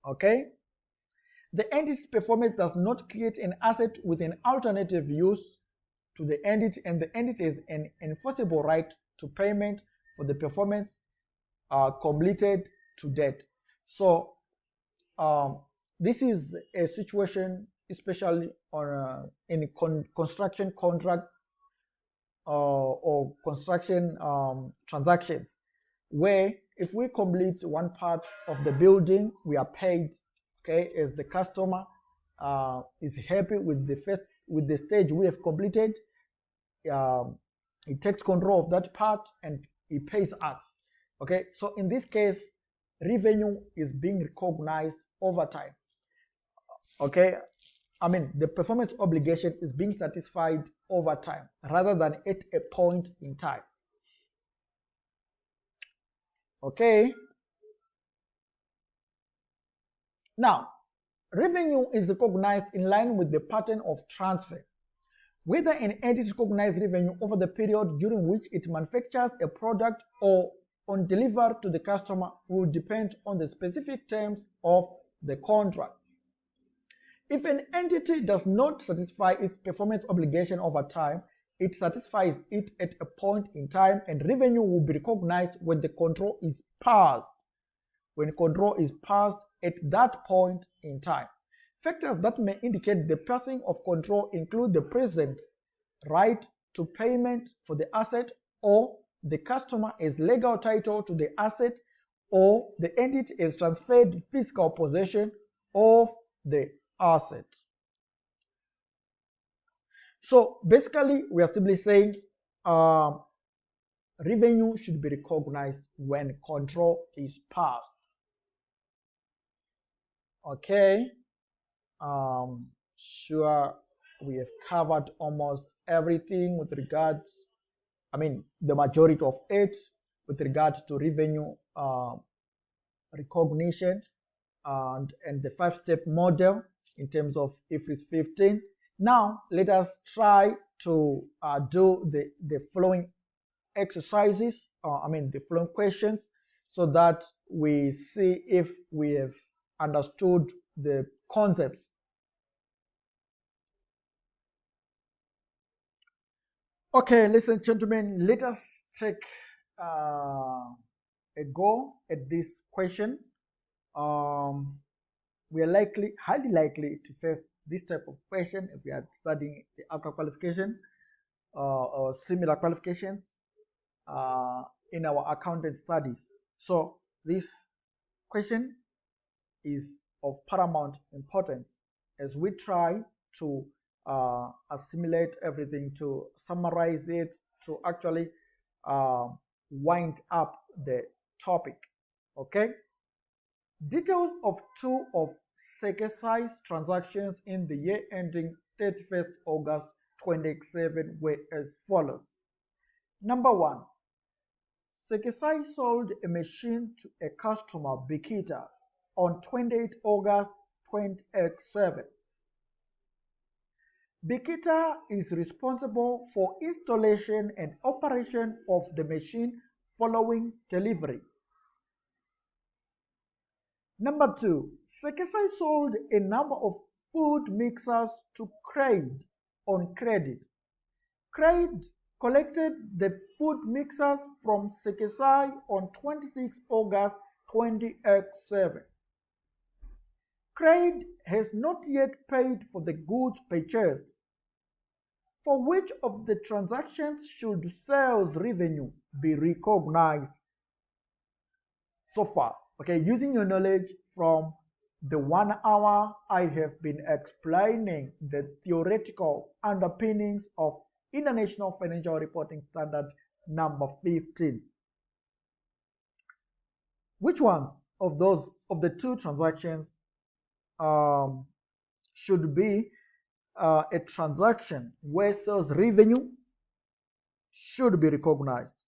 Okay? The entity's performance does not create an asset with an alternative use to the entity, and the entity has an enforceable right to payment for the performance completed to date. So this is a situation, especially on in construction contracts or construction transactions, where if we complete one part of the building, we are paid. Okay, as the customer is happy with the stage we have completed, he takes control of that part and he pays us. Okay, so in this case, revenue is being recognized over time. Okay, I mean, the performance obligation is being satisfied over time rather than at a point in time. Okay. Now, revenue is recognized in line with the pattern of transfer. Whether an entity recognizes revenue over the period during which it manufactures a product or on delivery to the customer will depend on the specific terms of the contract. If an entity does not satisfy its performance obligation over time, it satisfies it at a point in time, and revenue will be recognized when the control is passed. When control is passed at that point in time. Factors that may indicate the passing of control include the present right to payment for the asset, or the customer has legal title to the asset, or the entity has transferred physical possession of the asset. So basically, we are simply saying revenue should be recognized when control is passed. Okay, sure, we have covered almost everything with regards, I mean, the majority of it with regards to revenue recognition and the 5-step model in terms of Ifrs 15. Now, let us try to do the following exercises, the following questions, so that we see if we have understood the concepts. Okay, ladies and gentlemen, let us take a go at this question. We are highly likely to face this type of question if we are studying the Acca qualification or similar qualifications in our accounting studies. So this question is of paramount importance as we try to assimilate everything, to summarize it, to actually wind up the topic. Okay. Details of two of second-size transactions in the year ending 31st August 2007 were as follows. Number one, Sekesai sold a machine to a customer, Bikita, on 28 August 2007. Bikita is responsible for installation and operation of the machine following delivery. Number two, Sekesai sold a number of food mixers to Craig on credit. Craig collected the food mixers from Sekesai on 26 August 2007. Craig has not yet paid for the goods purchased. For which of the transactions should sales revenue be recognized? So far, okay, using your knowledge from the 1 hour, I have been explaining the theoretical underpinnings of International Financial Reporting Standard number 15. Which ones of the two transactions should be a transaction where sales revenue should be recognized?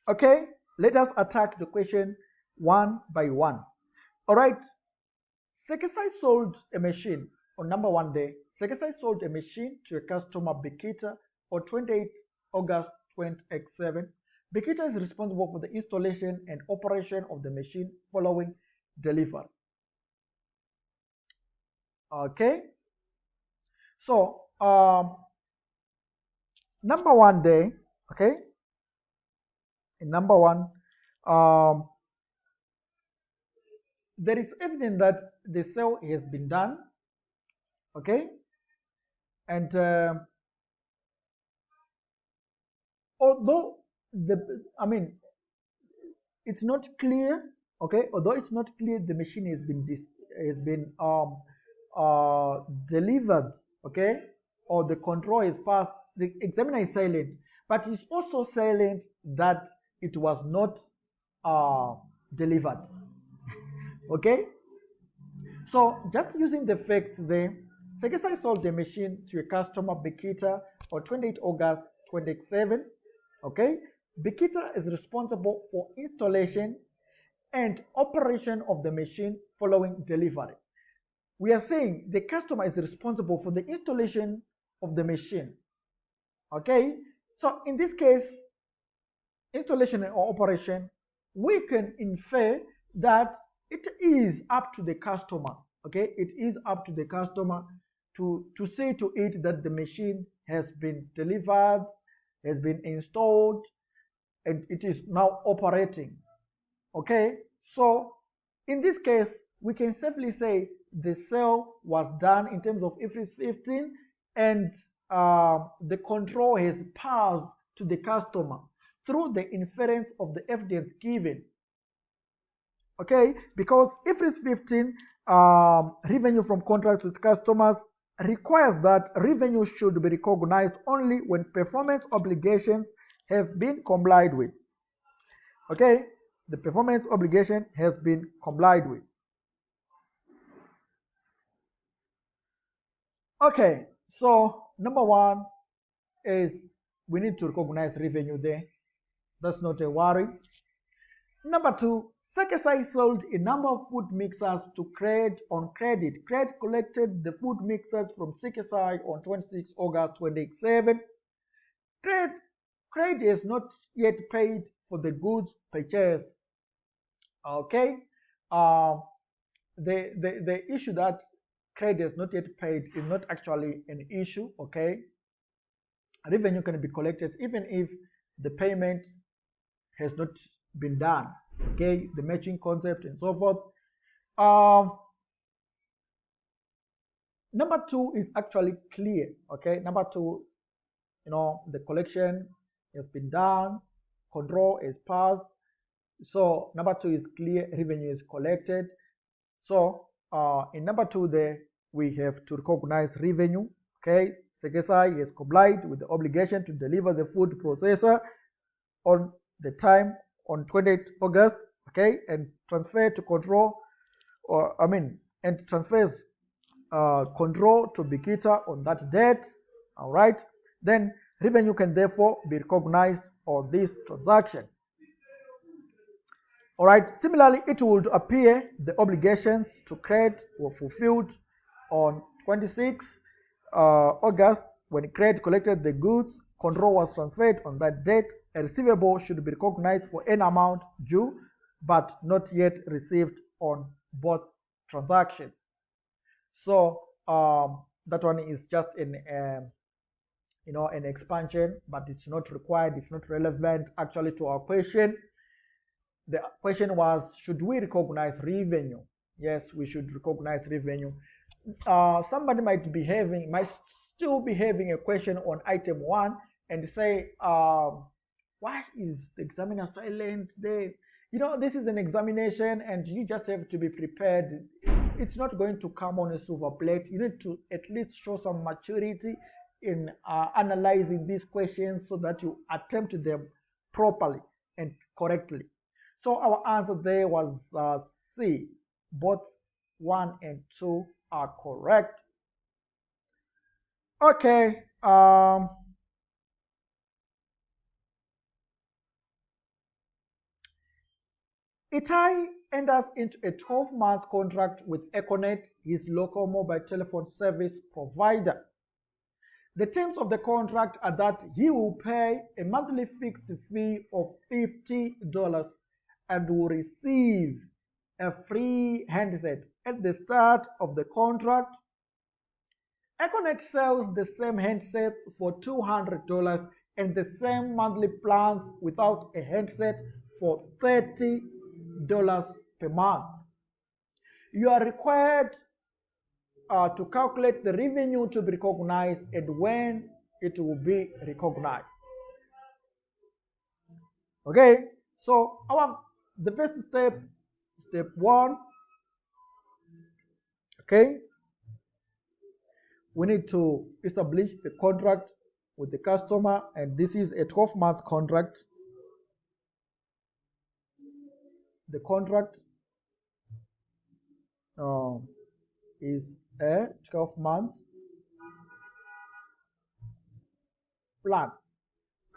Okay, let us attack the question one by one. All right, Sekesai sold a machine on number one day. Sekesai sold a machine to a customer, Bikita, on 28 August 2007. Bekita is responsible for the installation and operation of the machine following delivery. Okay, so number one there, okay, in number one, there is evidence that the sale has been done, okay, and although it's not clear, okay, although it's not clear the machine has been delivered, okay, or the control is passed, the examiner is silent, but it's also silent that it was not delivered. Okay, so just using the facts there, Sekesai sold the machine to a customer, Bekita, on 28 August 2027. Okay, Bekita is responsible for installation and operation of the machine following delivery. We are saying the customer is responsible for the installation of the machine. Okay, so in this case, installation or operation, we can infer that it is up to the customer. Okay, it is up to the customer to say to it that the machine has been delivered, has been installed, and it is now operating. Okay, so in this case, we can safely say the sale was done in terms of Ifrs 15, and the control has passed to the customer through the inference of the evidence given. Okay, because Ifrs 15, revenue from contracts with customers, requires that revenue should be recognized only when performance obligations have been complied with. Okay, the performance obligation has been complied with. Okay, so number one is we need to recognize revenue there. That's not a worry. Number two, Sekesai sold a number of food mixers to Cred on credit. Cred collected the food mixers from Sekesai on 26 August 2027. Cred has not yet paid for the goods purchased. Okay, the issue that Cred has not yet paid is not actually an issue. Okay, revenue can be collected even if the payment has not been done. Okay, the matching concept and so forth. Number two is actually clear. Okay, number two, the collection has been done, control is passed. So number two is clear, revenue is collected. So in number two there, we have to recognize revenue. Okay, Sekesai has complied with the obligation to deliver the food processor on the time on 28 August, okay, and transfer to control, and transfers control to Bekita on that date. All right, then revenue can therefore be recognized on this transaction. All right, similarly, it would appear the obligations to Cred were fulfilled on 26 August when Cred collected the goods. Control was transferred on that date. A receivable should be recognized for any amount due but not yet received on both transactions. So that one is just an expansion, but it's not required. It's not relevant actually to our question. The question was, should we recognize revenue? Yes, we should recognize revenue. Somebody might still be having a question on item 1 and say, why is the examiner silent there? This is an examination and you just have to be prepared. It's not going to come on a silver plate. You need to at least show some maturity in analyzing these questions so that you attempt them properly and correctly. So our answer there was C. Both 1 and 2 are correct. Okay. Itai enters into a 12-month contract with Econet, his local mobile telephone service provider. The terms of the contract are that he will pay a monthly fixed fee of $50 and will receive a free handset at the start of the contract. Econet sells the same handset for $200 and the same monthly plans without a handset for $30 per month. You are required to calculate the revenue to be recognized and when it will be recognized. Okay, so the first step, step 1, okay, we need to establish the contract with the customer, and this is a 12-month contract. The contract is a 12 months plan.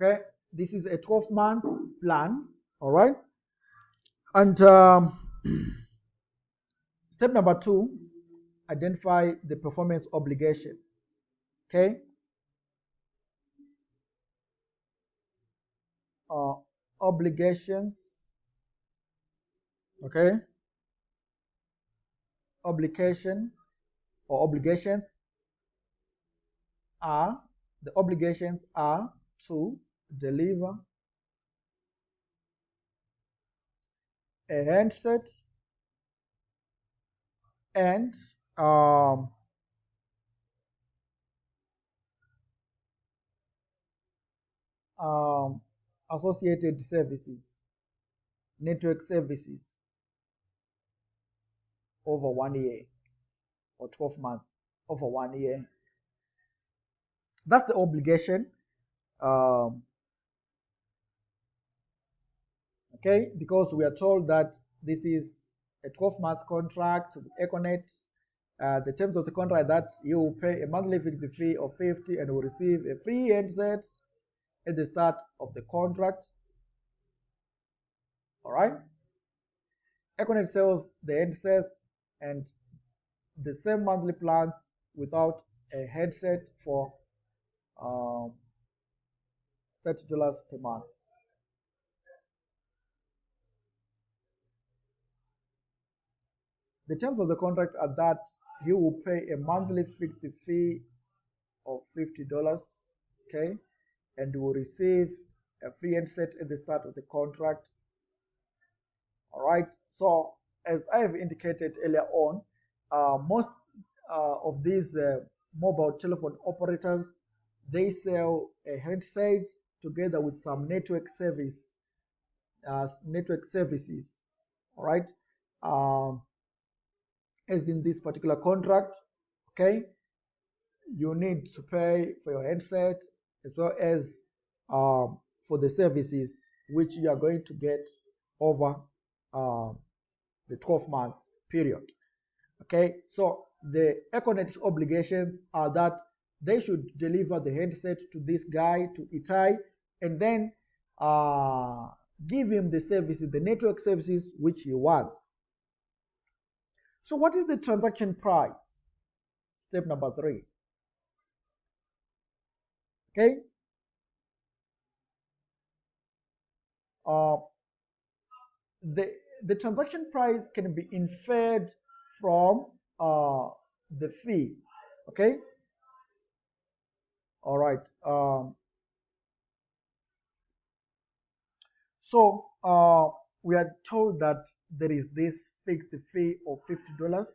Okay, this is a 12-month plan. All right, and step number 2, identify the performance obligation. Okay, obligations. Okay, obligation or obligations are to deliver a handset and associated services, network services over 1 year or 12 months over 1 year. That's the obligation. Okay, because we are told that this is a 12-month contract with Econet. The terms of the contract that you will pay a monthly fixed fee of $50 and will receive a free handset at the start of the contract. All right. Econet sells the handset and the same monthly plans without a headset for $30 per month. The terms of the contract are that you will pay a monthly fixed fee of $50, okay, and you will receive a free handset at the start of the contract. All right. So as I have indicated earlier on, most of these mobile telephone operators, they sell a handset together with some network services. All right. As in this particular contract, okay, you need to pay for your handset as well as for the services which you are going to get over the 12 months period. Okay, so the Econet's obligations are that they should deliver the handset to this guy, to Itai, and then give him the services, the network services which he wants. So what is the transaction price? Step number 3. Okay. The transaction price can be inferred from the fee. Okay. All right. So we are told that there is this fixed fee of $50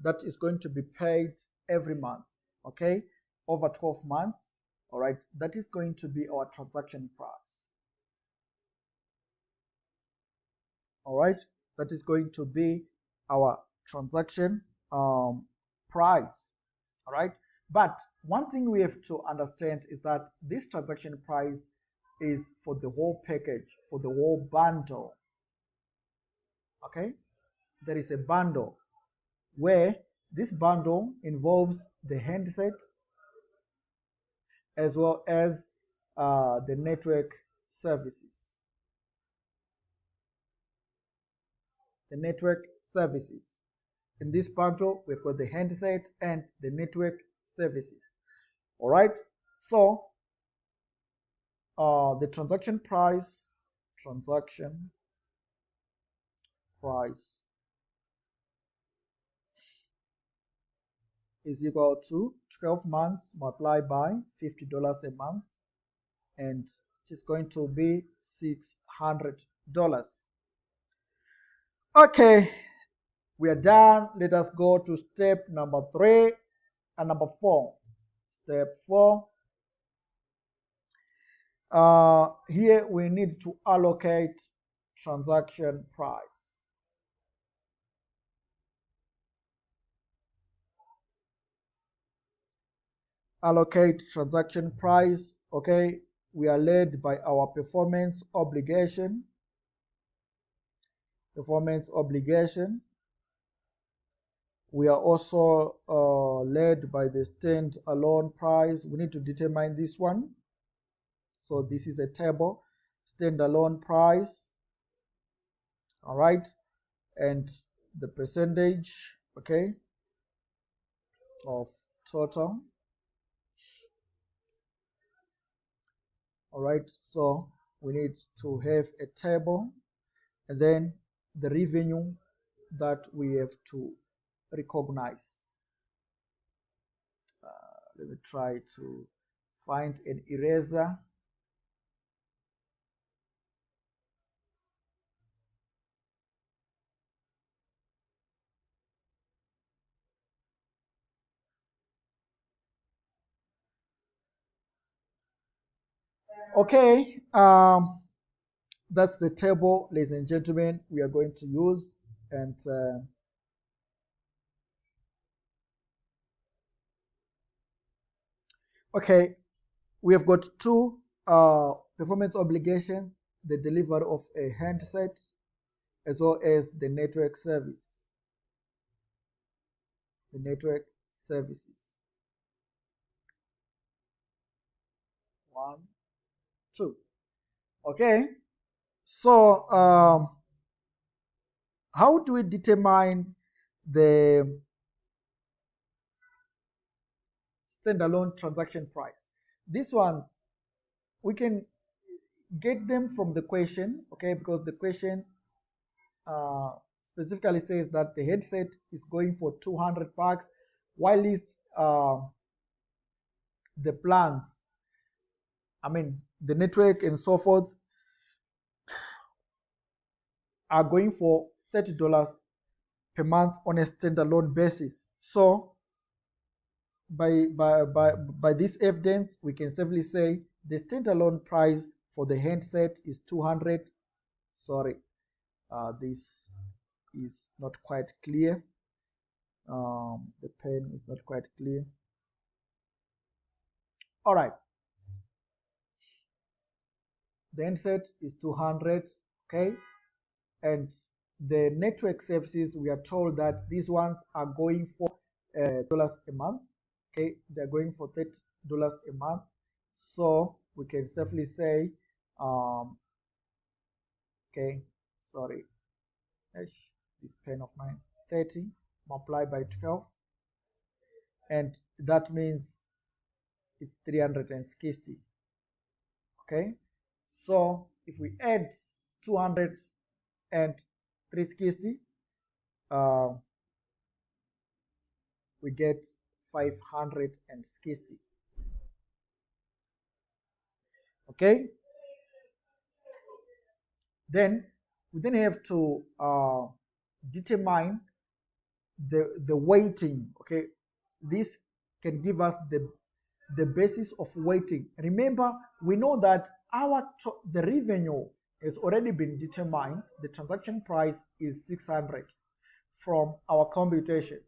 that is going to be paid every month, okay, over 12 months. All right, that is going to be our transaction price. All right, that is going to be our transaction price. All right, but one thing we have to understand is that this transaction price is for the whole package, for the whole bundle. Okay, there is a bundle where this bundle involves the handset as well as the network services. The network services. In this bundle, we've got the handset and the network services. All right. So the transaction price is equal to 12 months multiplied by $50 a month, and it is going to be $600. Okay, we are done. Let us go to step number 3 and number 4. Step 4. Here we need to allocate transaction price. Allocate transaction price. Okay, we are led by our performance obligation. We are also led by the stand-alone price. We need to determine this one. So this is a table, stand-alone price. All right, and the percentage, okay, of total. All right, so we need to have a table, and then the revenue that we have to recognize. Let me try to find an eraser. Okay, that's the table, ladies and gentlemen, we are going to use. And okay, we have got two performance obligations: the delivery of a handset as well as the network service. The network services. 1, 2. Okay, so how do we determine the standalone transaction price? This one, we can get them from the question, okay, because the question specifically says that the headset is going for $200, while the plans, I mean the network and so forth, are going for $30 per month on a standalone basis. So by this evidence, we can safely say the standalone price for the handset is 200. Sorry, this is not quite clear. The pen is not quite clear. All right, the handset is 200, okay, and the network services, we are told that these ones are going for dollars a month. Okay, they're going for $30 a month. So we can safely say, okay, sorry, this pen of mine, 30 multiplied by 12, and that means it's 360. Okay, so if we add 200 and 360, we get 560. Okay, then we then have to determine the weighting. Okay, this can give us the basis of weighting. Remember, we know that the revenue has already been determined. The transaction price is 600 from our computation.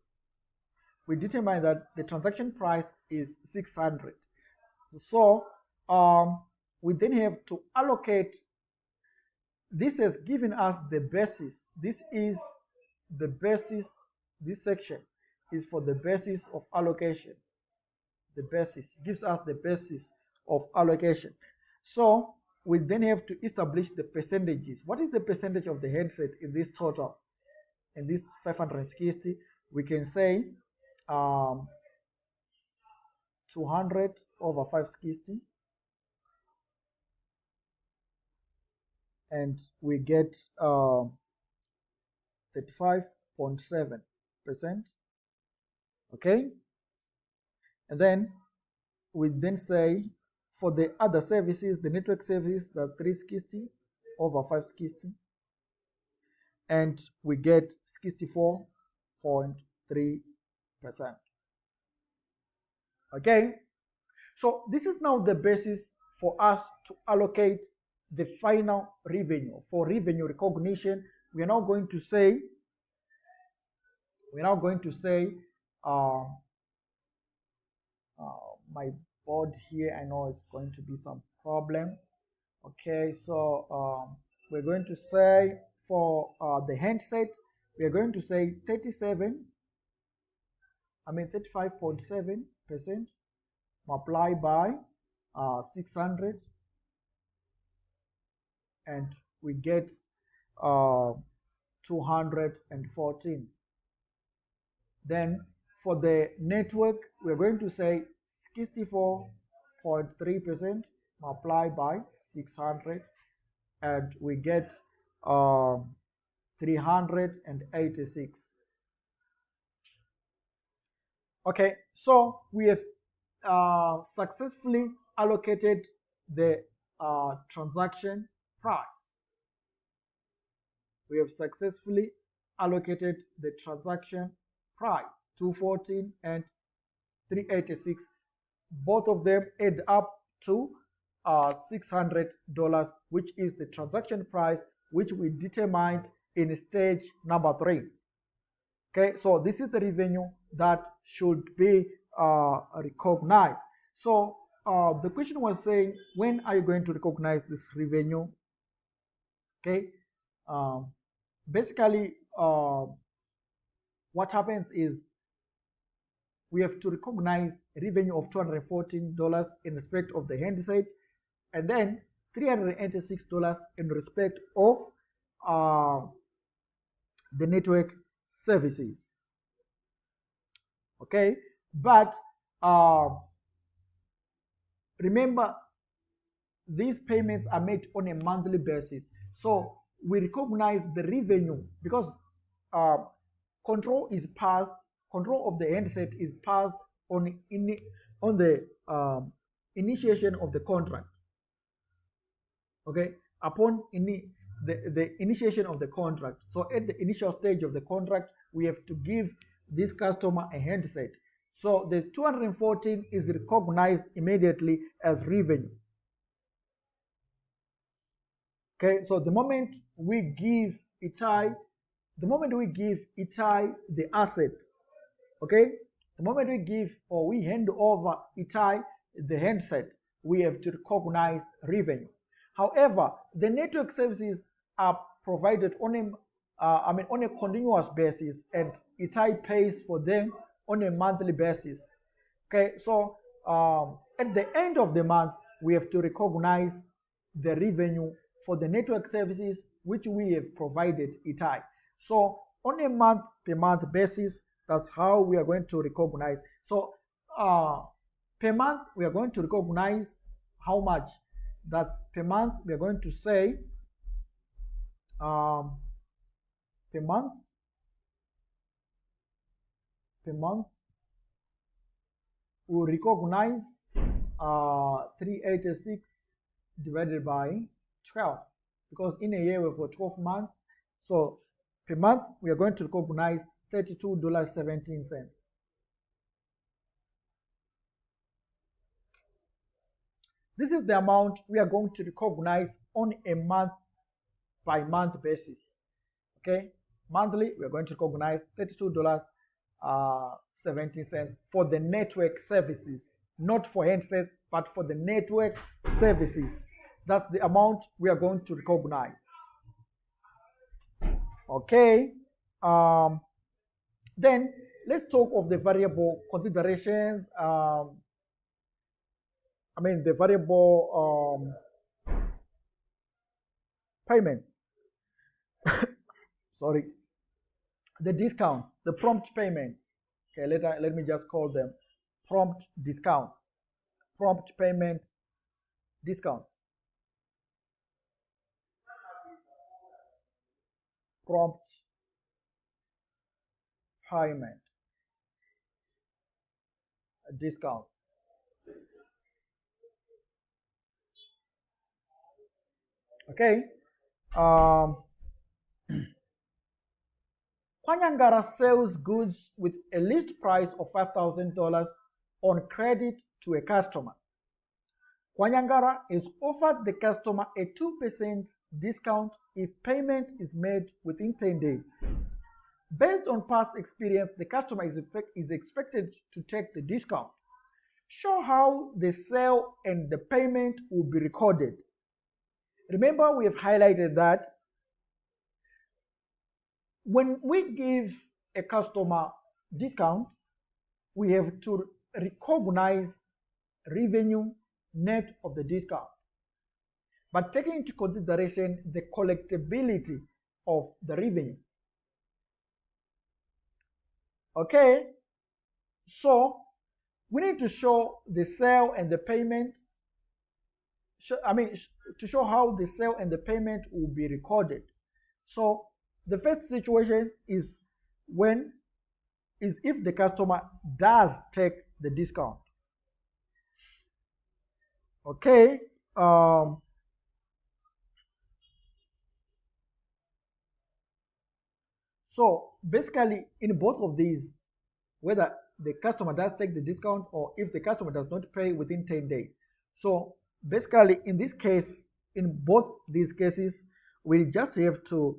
We determine that the transaction price is 600. So we then have to allocate. This has given us the basis. This is the basis. This section is for the basis of allocation. The basis gives us the basis of allocation. So we then have to establish the percentages. What is the percentage of the headset in this total? In this 560, we can say 200 over 560, and we get 35.7%. Okay, and then we then say for the other services, the network services, the 360 over 560, and we get 64.3%. Okay, so this is now the basis for us to allocate the final revenue. For revenue recognition, we are now going to say my board here, I know it's going to be some problem. Okay, so we're going to say for the handset, we are going to say 35.7% multiplied by 600, and we get 214. Then for the network, we're going to say 64.3% multiplied by 600, and we get 386. Okay, so we have successfully allocated the transaction price. We have successfully allocated the transaction price, 214 and 386. Both of them add up to $600, which is the transaction price which we determined in stage number 3. Okay, so this is the revenue that should be recognized. So the question was saying, when are you going to recognize this revenue? Okay, basically what happens is we have to recognize revenue of $214 in respect of the handset, and then $386 in respect of the network services. Okay, but remember, these payments are made on a monthly basis, so we recognize the revenue because control of the handset is passed on the initiation of the contract. Okay, upon the initiation of the contract. So at the initial stage of the contract, we have to give this customer a handset. So the 214 is recognized immediately as revenue. Okay, so the moment we give Itai the asset, okay, the moment we give or we hand over Itai the handset, we have to recognize revenue. However, the network services are provided on a continuous basis, and Itai pays for them on a monthly basis. Okay, so at the end of the month, we have to recognize the revenue for the network services which we have provided Itai. So on a month-per-month basis, that's how we are going to recognize. So per month, we are going to recognize how much. That's per month, we are going to say per month, we recognize 386 divided by 12, because in a year we've got 12 months. So per month, we are going to recognize $32.17. This is the amount we are going to recognize on a month-by-month basis. Okay, monthly, we are going to recognize $32.17 for the network services, not for handset, but for the network services. That's the amount we are going to recognize. Okay, then let's talk of the variable considerations. The variable payments. Sorry, the discounts, the prompt payments. Okay, let me just call them prompt discounts, prompt payment discounts, prompt payment discounts. Okay. Kwanyangara sells goods with a list price of $5,000 on credit to a customer. Kwanyangara is offered the customer a 2% discount if payment is made within 10 days. Based on past experience, the customer is expected to take the discount. Show how the sale and the payment will be recorded. Remember, we have highlighted that when we give a customer discount, we have to recognize revenue net of the discount, but taking into consideration the collectability of the revenue. Okay, so we need to show the sale and the payment. To show how the sale and the payment will be recorded. So the first situation is if the customer does take the discount. Okay. So basically, in both of these, whether the customer does take the discount or if the customer does not pay within 10 days. So basically, in this case, in both these cases, we just have to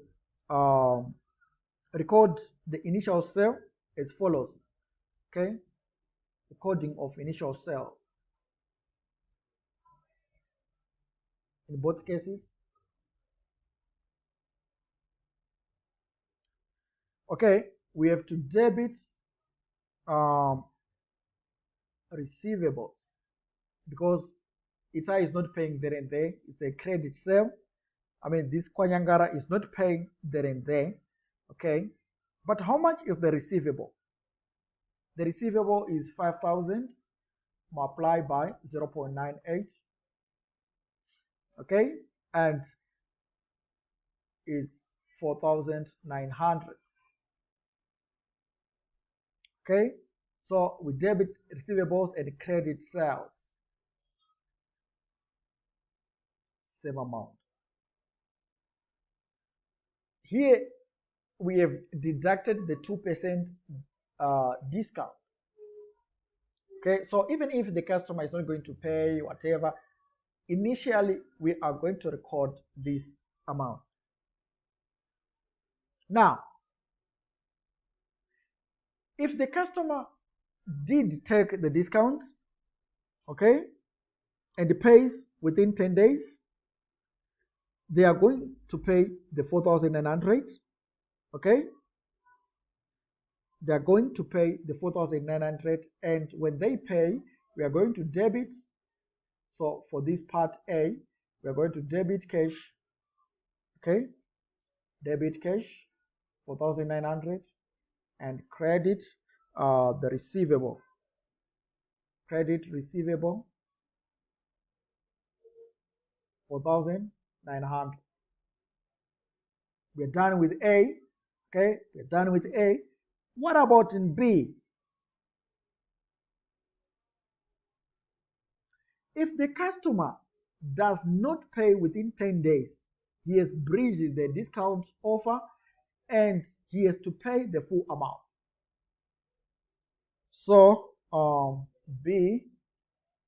record the initial sale as follows. Okay, recording of initial sale in both cases. Okay, we have to debit receivables because Ita is not paying there and there. It's a credit sale. This Kwanyangara is not paying there and there. Okay, but how much is the receivable? The receivable is 5,000 multiplied by 0.98. Okay, and it's 4,900. Okay, so we debit receivables and credit sales. Same amount. Here we have deducted the 2% discount. Okay, so even if the customer is not going to pay whatever, initially we are going to record this amount. Now, if the customer did take the discount, okay, and pays within 10 days, they are going to pay the 4,900, okay? They are going to pay the 4,900, and when they pay, we are going to debit. So for this part A, we are going to debit cash, okay? Debit cash, 4,900, and credit the receivable. Credit receivable, 4,900. We're done with A, okay? We're done with A. What about in B? If the customer does not pay within 10 days, he has breached the discount offer and he has to pay the full amount. So, B,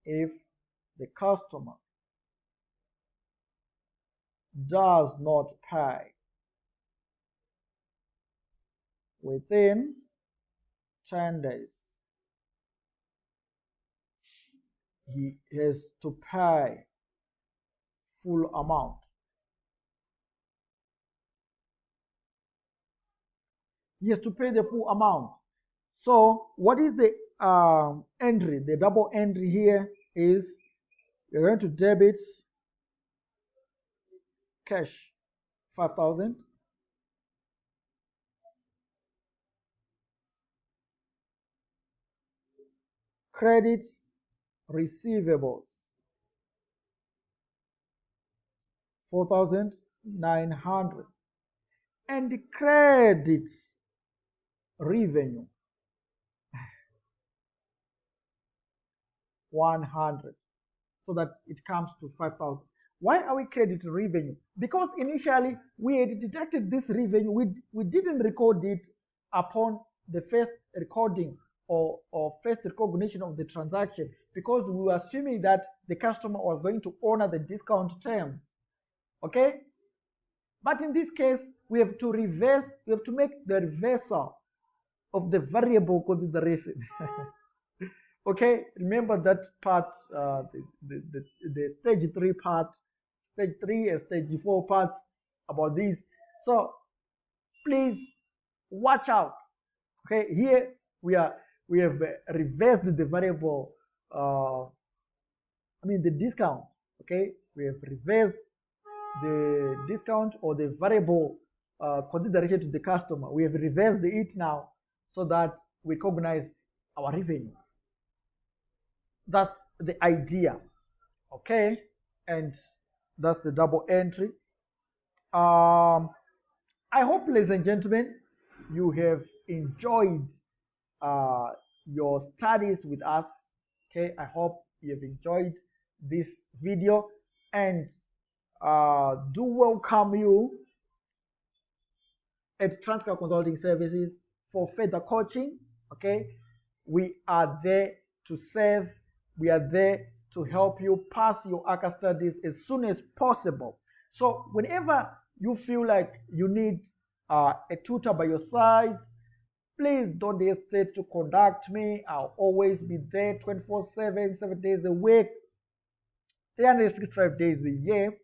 if the customer does not pay within 10 days, he has to pay full amount. He has to pay the full amount. So what is the entry? The double entry here is we're going to debit cash 5,000. credits receivables 4,900, and credits revenue 100, so that it comes to 5,000. Why are we crediting revenue? Because initially we had deducted this revenue, we didn't record it upon the first recording or first recognition of the transaction, because we were assuming that the customer was going to honor the discount terms. Okay? But in this case, we have to make the reversal of the variable consideration. Okay, remember that part, the stage 3 part, stage 3 and stage 4 parts about this. So please watch out. Okay, here we have reversed the variable, the discount. Okay, we have reversed the discount or the variable consideration to the customer. We have reversed it now so that we recognize our revenue. That's the idea. Okay, and that's the double entry. I hope, ladies and gentlemen, you have enjoyed your studies with us. Okay, I hope you have enjoyed this video, and do welcome you at Transcar Consulting Services for further coaching. Okay, we are there to serve. We are there to help you pass your Acca studies as soon as possible. So whenever you feel like you need a tutor by your side, please don't hesitate to contact me. I'll always be there 24/7, 7 days a week, 365 days a year.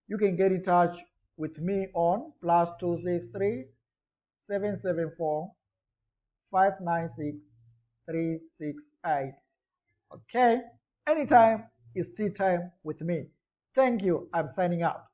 You can get in touch with me on +263 774 596 368. Okay, anytime is tea time with me. Thank you. I'm signing out.